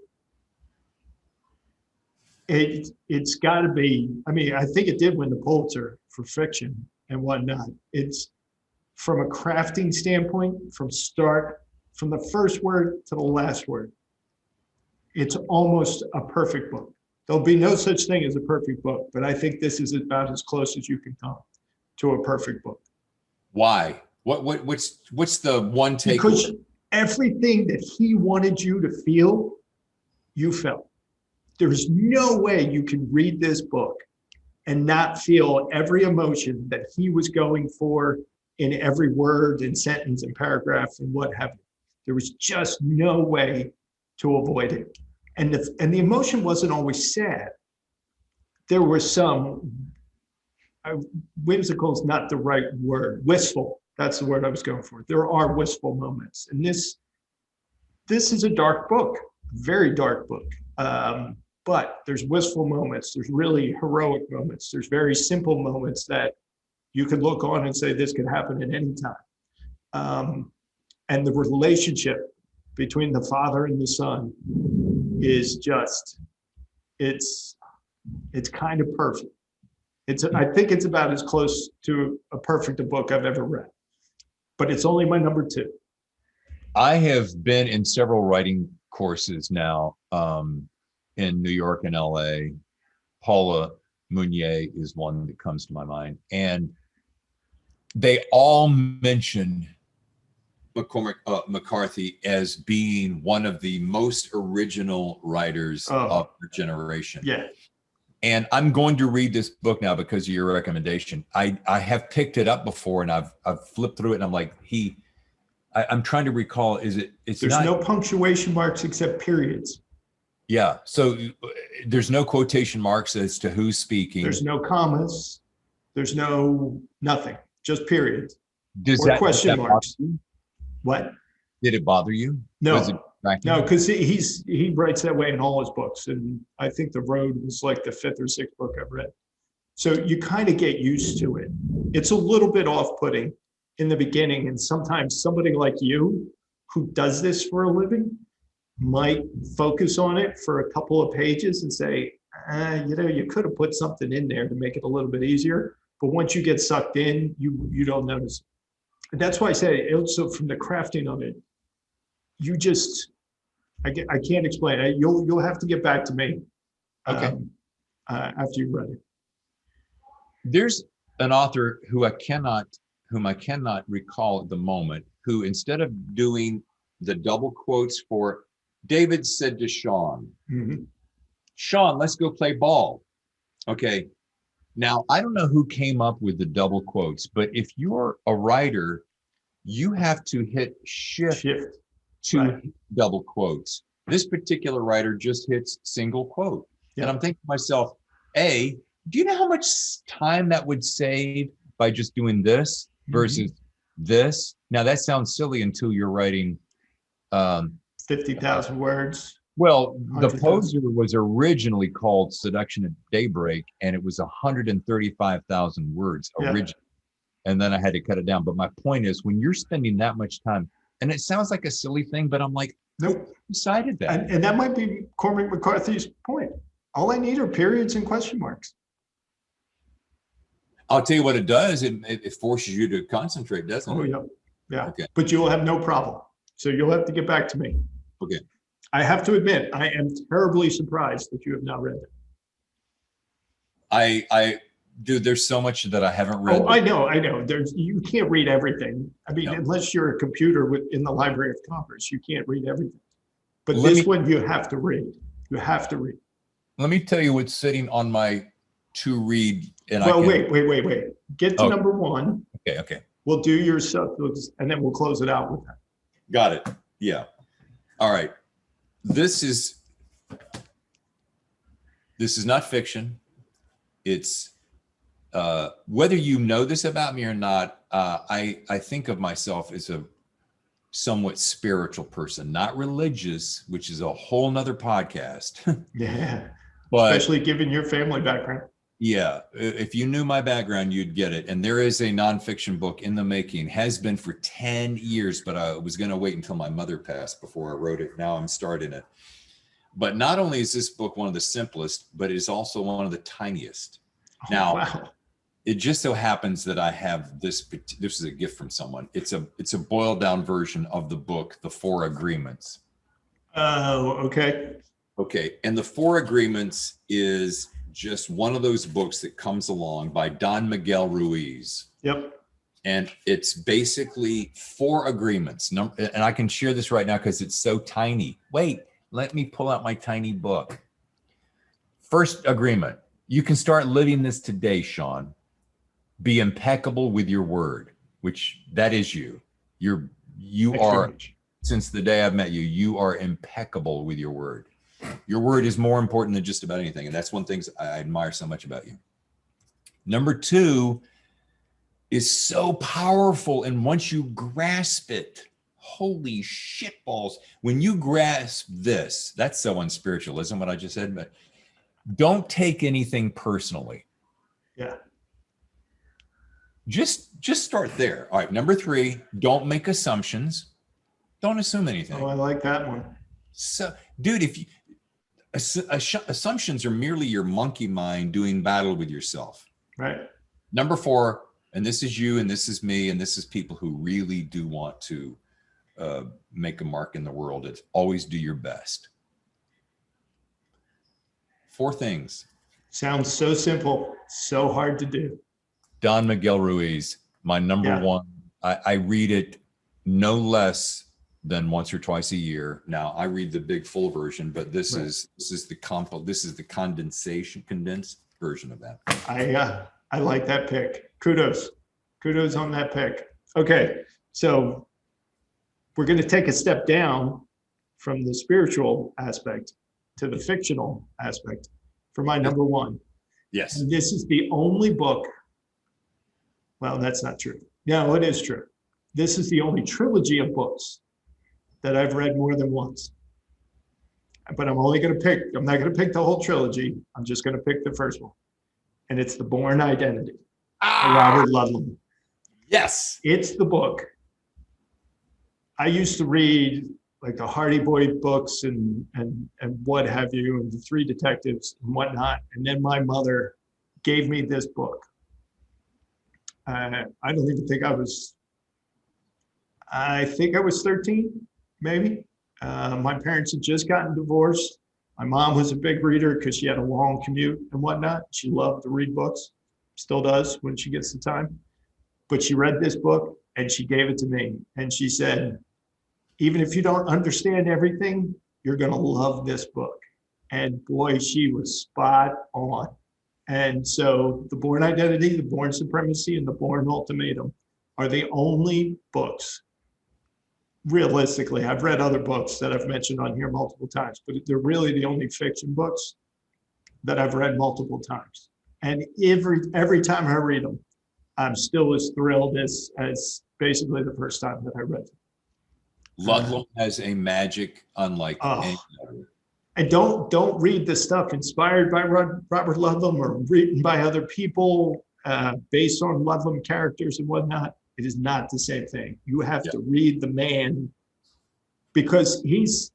It's got to be. I mean, I think it did win the Pulitzer for fiction and whatnot. It's from a crafting standpoint, from the first word to the last word. It's almost a perfect book. There'll be no such thing as a perfect book, but I think this is about as close as you can come to a perfect book. Why? What's the one take? Because everything that he wanted you to feel, you felt. There's no way you can read this book and not feel every emotion that he was going for in every word and sentence and paragraph and what have you. There was just no way to avoid it. And the emotion wasn't always sad. There was some, whimsical is not the right word, wistful. That's the word I was going for. There are wistful moments. And this is a dark book, very dark book. But there's wistful moments. There's really heroic moments. There's very simple moments that you could look on and say, this could happen at any time. And the relationship between the father and the son is just, it's kind of perfect. I think it's about as close to a perfect book I've ever read, but it's only my number 2. I have been in several writing courses now in New York and LA. Paula Meunier is one that comes to my mind. And they all mention McCormick McCarthy as being one of the most original writers of her generation. Yeah. And I'm going to read this book now because of your recommendation. I have picked it up before and I've flipped through it and I'm like, I'm trying to recall, there's no punctuation marks except periods. Yeah. So there's no quotation marks as to who's speaking. There's no commas. There's no nothing, just periods. Or question marks. What? Did it bother you? No, because he writes that way in all his books. And I think The Road was like the 5th or 6th book I've read. So you kind of get used to it. It's a little bit off-putting in the beginning. And sometimes somebody like you who does this for a living might focus on it for a couple of pages and say, you could have put something in there to make it a little bit easier. But once you get sucked in, you don't notice. And that's why I say also from the crafting of it, I can't explain it. You'll have to get back to me. Okay. After you've read it. There's an author whom I cannot recall at the moment, who instead of doing the double quotes for David said to Sean, Sean, let's go play ball. Okay. Now, I don't know who came up with the double quotes, but if you're a writer, you have to hit shift to right. Double quotes. This particular writer just hits single quote. Yeah. And I'm thinking to myself, do you know how much time that would save by just doing this versus this? Now, that sounds silly until you're writing 50,000 words. Well, The Poser was originally called Seduction at Daybreak, and it was 135,000 words originally. And then I had to cut it down. But my point is, when you're spending that much time, and it sounds like a silly thing, but I'm like, nope. Who decided that? And that might be Cormac McCarthy's point. All I need are periods and question marks. I'll tell you what it does. It forces you to concentrate, doesn't it? Yeah. Okay. But you'll have no problem. So you'll have to get back to me. Okay. I have to admit, I am terribly surprised that you have not read it. Dude, there's so much that I haven't read. Oh, I know. You can't read everything. I mean, unless you're a computer in the Library of Congress, you can't read everything. But this one you have to read. You have to read. Let me tell you what's sitting on my to read. Wait. Get to number 1. Okay. We'll do your stuff, and then we'll close it out with that. Got it. Yeah. All right. This is not fiction. It's whether you know this about me or not, I think of myself as a somewhat spiritual person, not religious, which is a whole nother podcast. Yeah. But, especially given your family background. Yeah. If you knew my background, you'd get it. And there is a nonfiction book in the making, has been for 10 years, but I was going to wait until my mother passed before I wrote it. Now I'm starting it. But not only is this book one of the simplest, but it is also one of the tiniest. Oh, Now, wow. it just so happens that I have this. This is a gift from someone. It's a boiled down version of the book, The Four Agreements. Oh, okay. Okay, and The Four Agreements is just one of those books that comes along by Don Miguel Ruiz. Yep. And it's basically 4 agreements. And I can share this right now because it's so tiny. Wait, let me pull out my tiny book. First agreement. You can start living this today, Sean. Be impeccable with your word, which that is you. You are, since the day I've met you, you are impeccable with your word. Your word is more important than just about anything. And that's one thing I admire so much about you. Number 2 is so powerful. And once you grasp it, holy shit balls. When you grasp this, that's so unspiritual, isn't what I just said? But don't take anything personally. Yeah. Just start there. All right. Number 3, don't make assumptions. Don't assume anything. Oh, I like that one. So, dude, if you assumptions are merely your monkey mind doing battle with yourself. Right. Number 4, and this is you, and this is me, and this is people who really do want to make a mark in the world. It's always do your best. 4 things. Sounds so simple, so hard to do. Don Miguel Ruiz, my number 1. I read it no less than once or twice a year. Now I read the big full version, but this is the condensed version of that. I like that pick. Kudos on that pick. Okay, so we're going to take a step down from the spiritual aspect to the fictional aspect for my number 1. Yes. And this is the only book. Well, that's not true. No, it is true. This is the only trilogy of books that I've read more than once. But I'm not going to pick the whole trilogy. I'm just going to pick the first one. And it's The Bourne Identity by Robert Ludlum. Yes. It's the book. I used to read like the Hardy Boy books and what have you, and the Three Detectives and whatnot. And then my mother gave me this book. I don't even think I was 13, maybe. My parents had just gotten divorced. My mom was a big reader because she had a long commute and whatnot. She loved to read books, still does when she gets the time. But she read this book and she gave it to me. And she said, even if you don't understand everything, you're going to love this book. And boy, she was spot on. And so The Bourne Identity, The Bourne Supremacy, and The Bourne Ultimatum are the only books. Realistically, I've read other books that I've mentioned on here multiple times, but they're really the only fiction books that I've read multiple times. And every time I read them, I'm still as thrilled as basically the first time that I read them. Ludlum has a magic unlike any other. And don't read the stuff inspired by Robert Ludlum or written by other people based on Ludlum characters and whatnot. It is not the same thing. You have to read the man because he's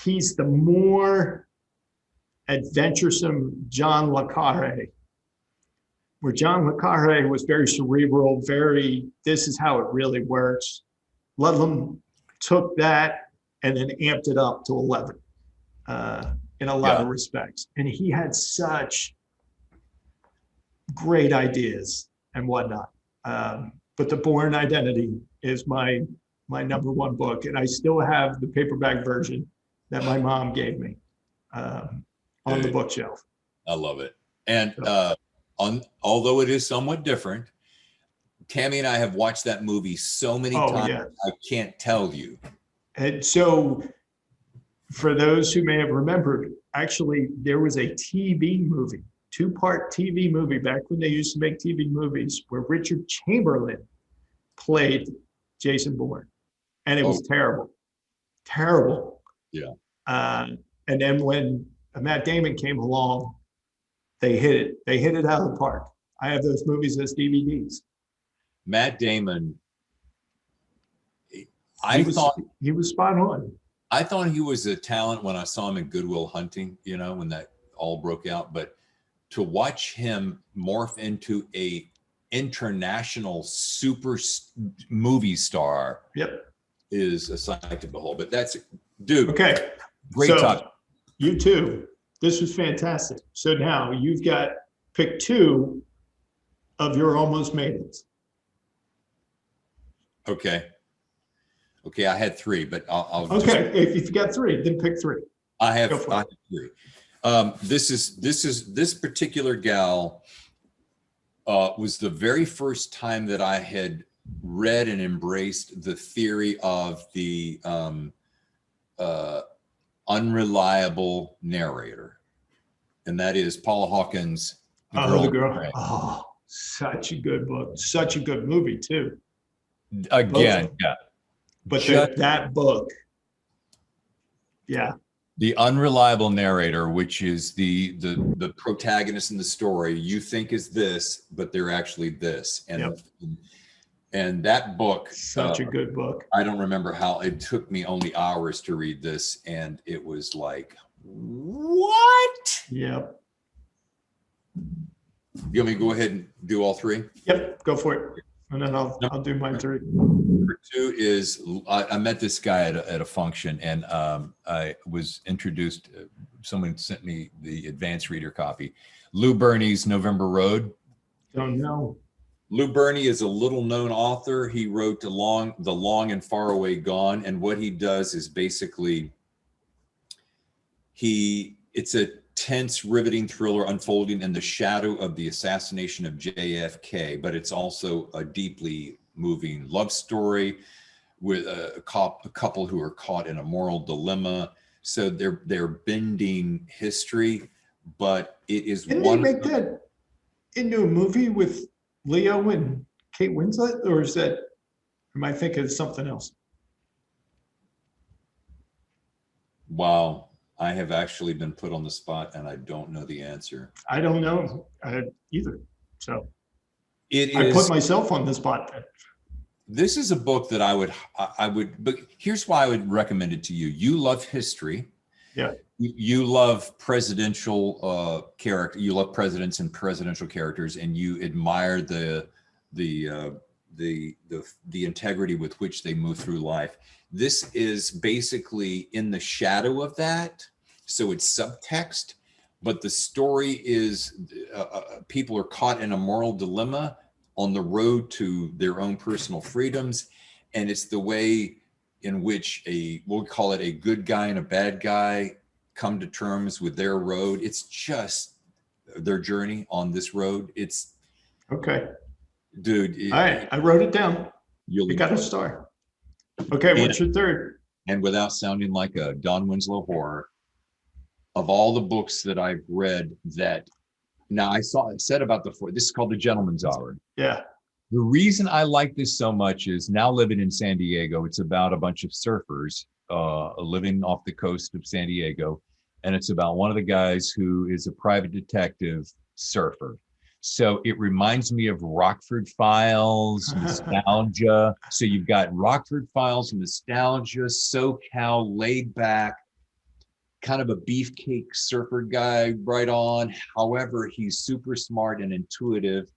the more adventuresome John le Carré, where John le Carré was very cerebral, this is how it really works. Ludlum took that and then amped it up to 11 in a lot of respects. And he had such great ideas and whatnot. But The Bourne Identity is my number 1 book. And I still have the paperback version that my mom gave me on the bookshelf. I love it. And although it is somewhat different, Tammy and I have watched that movie so many times, I can't tell you. And so for those who may have remembered, actually, there was a TV movie, 2-part TV movie back when they used to make TV movies where Richard Chamberlain played Jason Bourne. And it was terrible. Yeah. And then when Matt Damon came along, they hit it. They hit it out of the park. I have those movies as DVDs. Matt Damon, He was spot on. I thought he was a talent when I saw him in Good Will Hunting, you know, when that all broke out. But to watch him morph into a international movie star Yep. is a sight to behold. But that's, dude. Okay. Great So, talk. You too. This was fantastic. So now you've got pick 2 of your almost made it. Okay. Okay, I had 3, but I'll okay. If you got 3, then pick 3. I have 3. This particular gal was the very first time that I had read and embraced the theory of the unreliable narrator, and that is Paula Hawkins' The Girl. Oh, such a good book. Such a good movie too. Again, yeah. But that book, yeah. The unreliable narrator, which is the protagonist in the story, you think is this, but they're actually this. And and that book, such a good book. I don't remember how it took me only hours to read this, and it was like, what? Yep. You want me to go ahead and do all 3? Yep, go for it. And then I'll do mine 3. Number 2 is I met this guy at a function, and I was introduced. Someone sent me the advanced reader copy. Lou Berney's November Road. Don't know. Lou Berney is a little known author. He wrote The Long and Far Away Gone, and what he does is basically it's a tense, riveting thriller unfolding in the shadow of the assassination of JFK, but it's also a deeply moving love story with a couple who are caught in a moral dilemma. So they're bending history, but it is Didn't they make that into a movie with Leo and Kate Winslet, or am I thinking of something else? Wow. I have actually been put on the spot, and I don't know the answer. I don't know either. So I put myself on the spot then. This is a book that I would, but here's why I would recommend it to you. You love history. Yeah. You love presidential character. You love presidents and presidential characters, and you admire the integrity with which they move through life. This is basically in the shadow of that. So it's subtext, but the story is people are caught in a moral dilemma on the road to their own personal freedoms. And it's the way in which we'll call it a good guy and a bad guy come to terms with their road. It's just their journey on this road. It's okay. Dude. All right. I wrote it down. You got a star. Okay. What's your 3rd? And without sounding like a Don Winslow horror, of all the books that I've read that now I said about this is called The Gentleman's Hour. Yeah. The reason I like this so much is now living in San Diego, it's about a bunch of surfers living off the coast of San Diego. And it's about one of the guys who is a private detective surfer. So it reminds me of Rockford Files, nostalgia. So you've got Rockford Files, nostalgia, SoCal, laid back, kind of a beefcake surfer guy, right on. However, he's super smart and intuitive,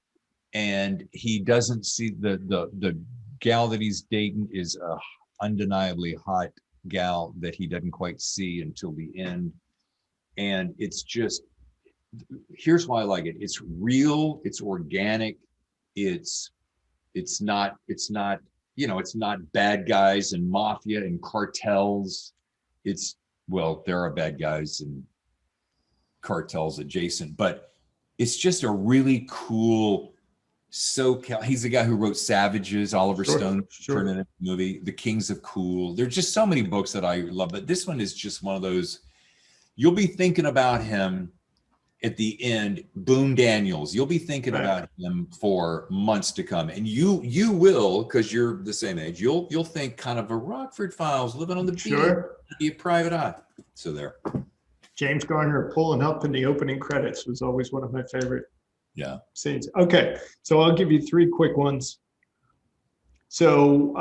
and he doesn't see the gal that he's dating is a undeniably hot gal that he doesn't quite see until the end. And it's just, here's why I like it. It's real, it's organic, it's not, it's not bad guys and mafia and cartels. Well, there are bad guys and cartels adjacent, but it's just a really cool SoCal. He's the guy who wrote Savages, Oliver Stone turned in a movie, The Kings of Cool. There's just so many books that I love, but this one is just one of those, you'll be thinking about him at the end, Boone Daniels. You'll be thinking about him for months to come, and you will, because you're the same age. You'll think kind of a Rockford Files, living on the beach, be a private eye. So there. James Garner pulling up in the opening credits was always one of my favorite scenes. Okay, so I'll give you 3 quick ones. So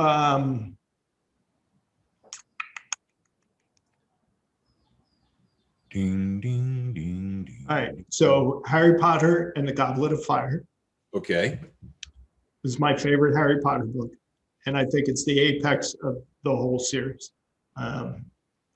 Ding, ding, ding, ding. All right. So Harry Potter and the Goblet of Fire Okay. is my favorite Harry Potter book. And I think it's the apex of the whole series.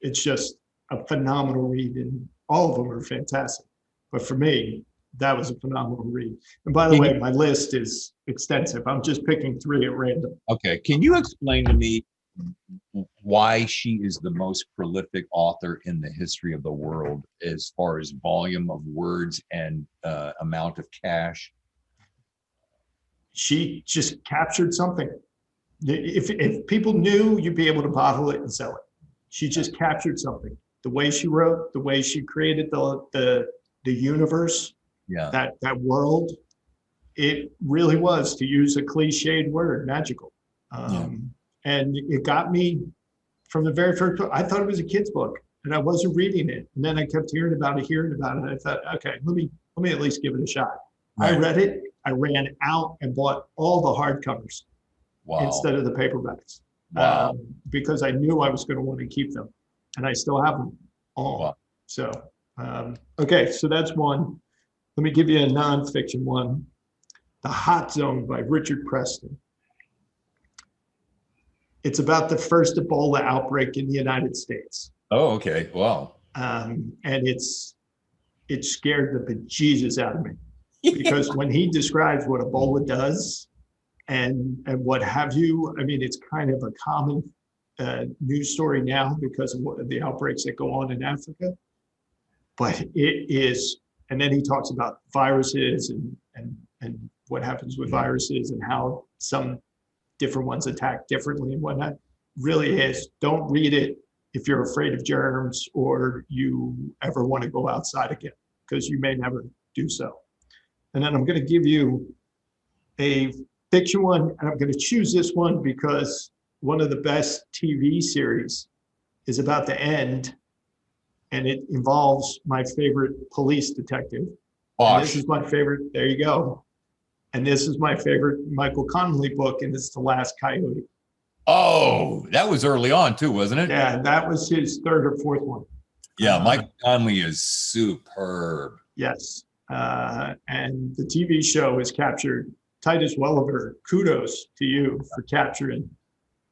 It's just a phenomenal read, and all of them are fantastic. But for me, that was a phenomenal read. And by the way, my list is extensive. I'm just picking 3 at random. Okay. Can you explain to me why she is the most prolific author in the history of the world as far as volume of words and amount of cash? She just captured something. If people knew, you'd be able to bottle it and sell it. She just captured something. The way she wrote, the way she created the universe, that world, it really was, to use a cliched word, magical. And it got me from the very first book. I thought it was a kid's book, and I wasn't reading it. And then I kept hearing about it. And I thought, okay, let me at least give it a shot. Right. I read it. I ran out and bought all the hardcovers instead of the paperbacks. Because I knew I was going to want to keep them, and I still have them all. Wow. So, okay, so that's one. Let me give you a nonfiction one. The Hot Zone by Richard Preston. It's about the first Ebola outbreak in the United States. Oh, okay. Wow. And it scared the bejesus out of me, because when he describes what Ebola does and what have you, I mean, it's kind of a common news story now because of the outbreaks that go on in Africa. But it is, and then he talks about viruses and what happens with viruses and how some different ones attack differently and whatnot. Really is. Don't read it if you're afraid of germs or you ever want to go outside again, because you may never do so. And then I'm going to give you a fiction one, and I'm going to choose this one because one of the best TV series is about to end, and it involves my favorite police detective. And this is my favorite. There you go. And this is my favorite Michael Connelly book, and it's The Last Coyote. Oh, that was early on too, wasn't it? Yeah, that was his 3rd or 4th one. Yeah, Michael Connelly is superb. Yes. And the TV show has captured Titus Welliver. Kudos to you for capturing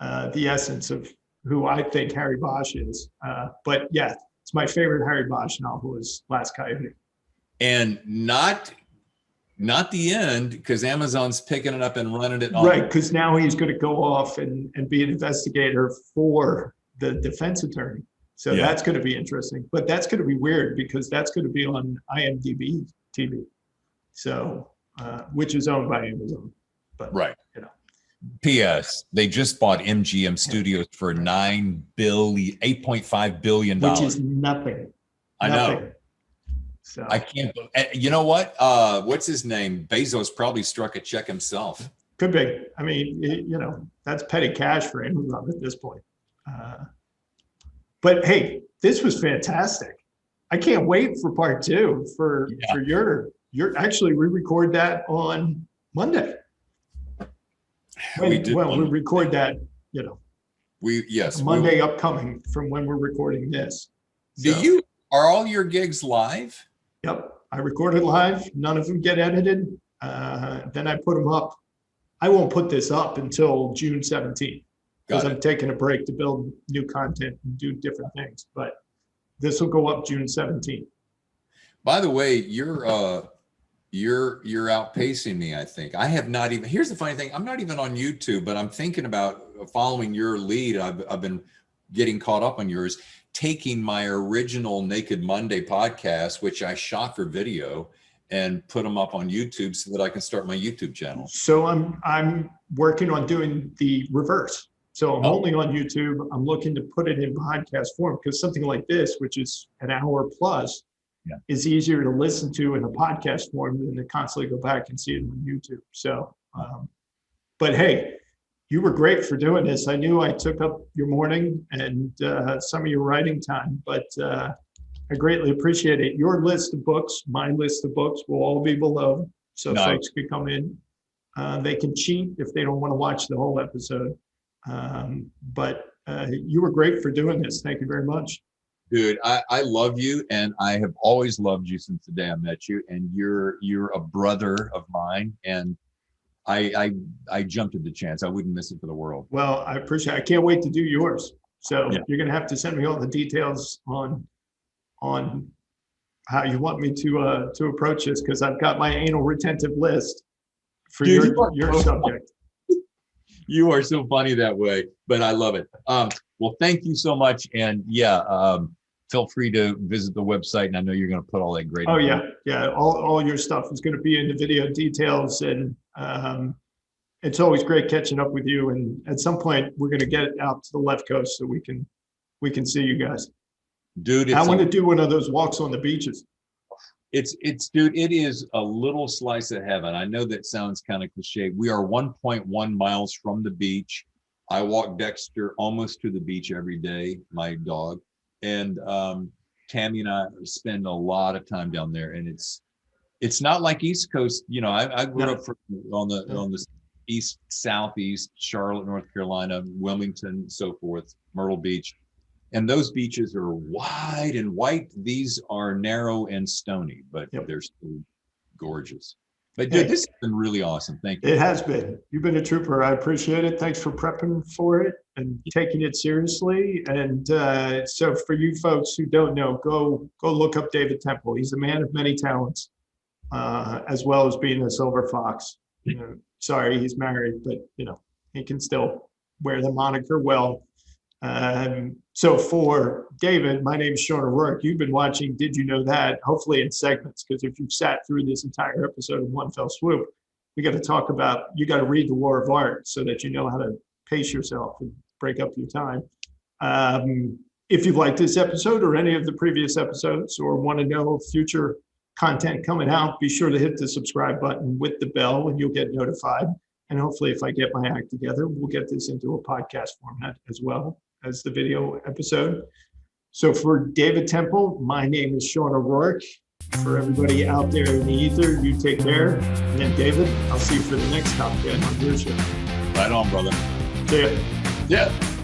the essence of who I think Harry Bosch is. But yeah, it's my favorite Harry Bosch novel is Last Coyote. And not the end, because Amazon's picking it up and running it. Right, because now he's going to go off and be an investigator for the defense attorney. So that's going to be interesting. But that's going to be weird because that's going to be on IMDb TV. So, which is owned by Amazon. But, you know. P.S. They just bought MGM Studios for $8.5 billion. Which is nothing. I know. So I can't. You know what? What's his name? Bezos probably struck a check himself. Could be. I mean, you know, that's petty cash for Amazon at this point. But hey, this was fantastic. I can't wait for part 2 for your actually, we record that on Monday. We record that, you know. Monday upcoming from when we're recording this. So, are all your gigs live? Yep. I record it live. None of them get edited. Then I put them up. I won't put this up until June 17th because I'm taking a break to build new content and do different things. But this will go up June 17th. By the way, you're outpacing me, I think. I have not even, here's the funny thing, I'm not even on YouTube, but I'm thinking about following your lead. I've been getting caught up on yours, taking my original Naked Monday podcast, which I shot for video, and put them up on YouTube so that I can start my YouTube channel. So I'm working on doing the reverse. So I'm only on YouTube. I'm looking to put it in podcast form because something like this, which is an hour plus, is easier to listen to in a podcast form than to constantly go back and see it on YouTube. So, but hey, you were great for doing this. I knew I took up your morning and some of your writing time, but I greatly appreciate it. Your list of books, my list of books will all be below. So folks can come in. They can cheat if they don't want to watch the whole episode. But you were great for doing this. Thank you very much. Dude, I love you, and I have always loved you since the day I met you. And you're a brother of mine, and I jumped at the chance. I wouldn't miss it for the world. Well, I appreciate it. I can't wait to do yours. So Yeah. you're going to have to send me all the details on how you want me to approach this, because I've got my anal retentive list for Dude, your subject. You are so funny that way, but I love it. Well, thank you so much, and feel free to visit the website. And I know you're going to put all that great. Oh yeah, yeah. All your stuff is going to be in the video details, and it's always great catching up with you. And at some point, we're going to get out to the left coast so we can see you guys. Dude, I want to do one of those walks on the beaches. Dude, it is a little slice of heaven. I know that sounds kind of cliche. We are 1.1 miles from the beach. I walk Dexter almost to the beach every day, my dog. And Tammy and I spend a lot of time down there. And it's not like East Coast. You know, I grew up on the east, southeast, Charlotte, North Carolina, Wilmington, so forth, Myrtle Beach. And those beaches are wide and white. These are narrow and stony, but they're still gorgeous. But dude, this has been really awesome. Thank you. It has been. You've been a trooper. I appreciate it. Thanks for prepping for it and taking it seriously. And so for you folks who don't know, go look up David Temple. He's a man of many talents, as well as being a silver fox. You know, sorry, he's married, but he can still wear the moniker well. So for David, my name is Sean O'Rourke. You've been watching Did You Know That? Hopefully in segments, because if you've sat through this entire episode in one fell swoop, we got to talk about, you got to read The War of Art so that you know how to pace yourself and break up your time. If you've liked this episode or any of the previous episodes, or want to know future content coming out, be sure to hit the subscribe button with the bell and you'll get notified. And hopefully if I get my act together, we'll get this into a podcast format as well as the video episode. So for David Temple, my name is Sean O'Rourke. For everybody out there in the ether, you take care. And then David, I'll see you for the next Top 10 on your show. Right on, brother. See ya. Yeah.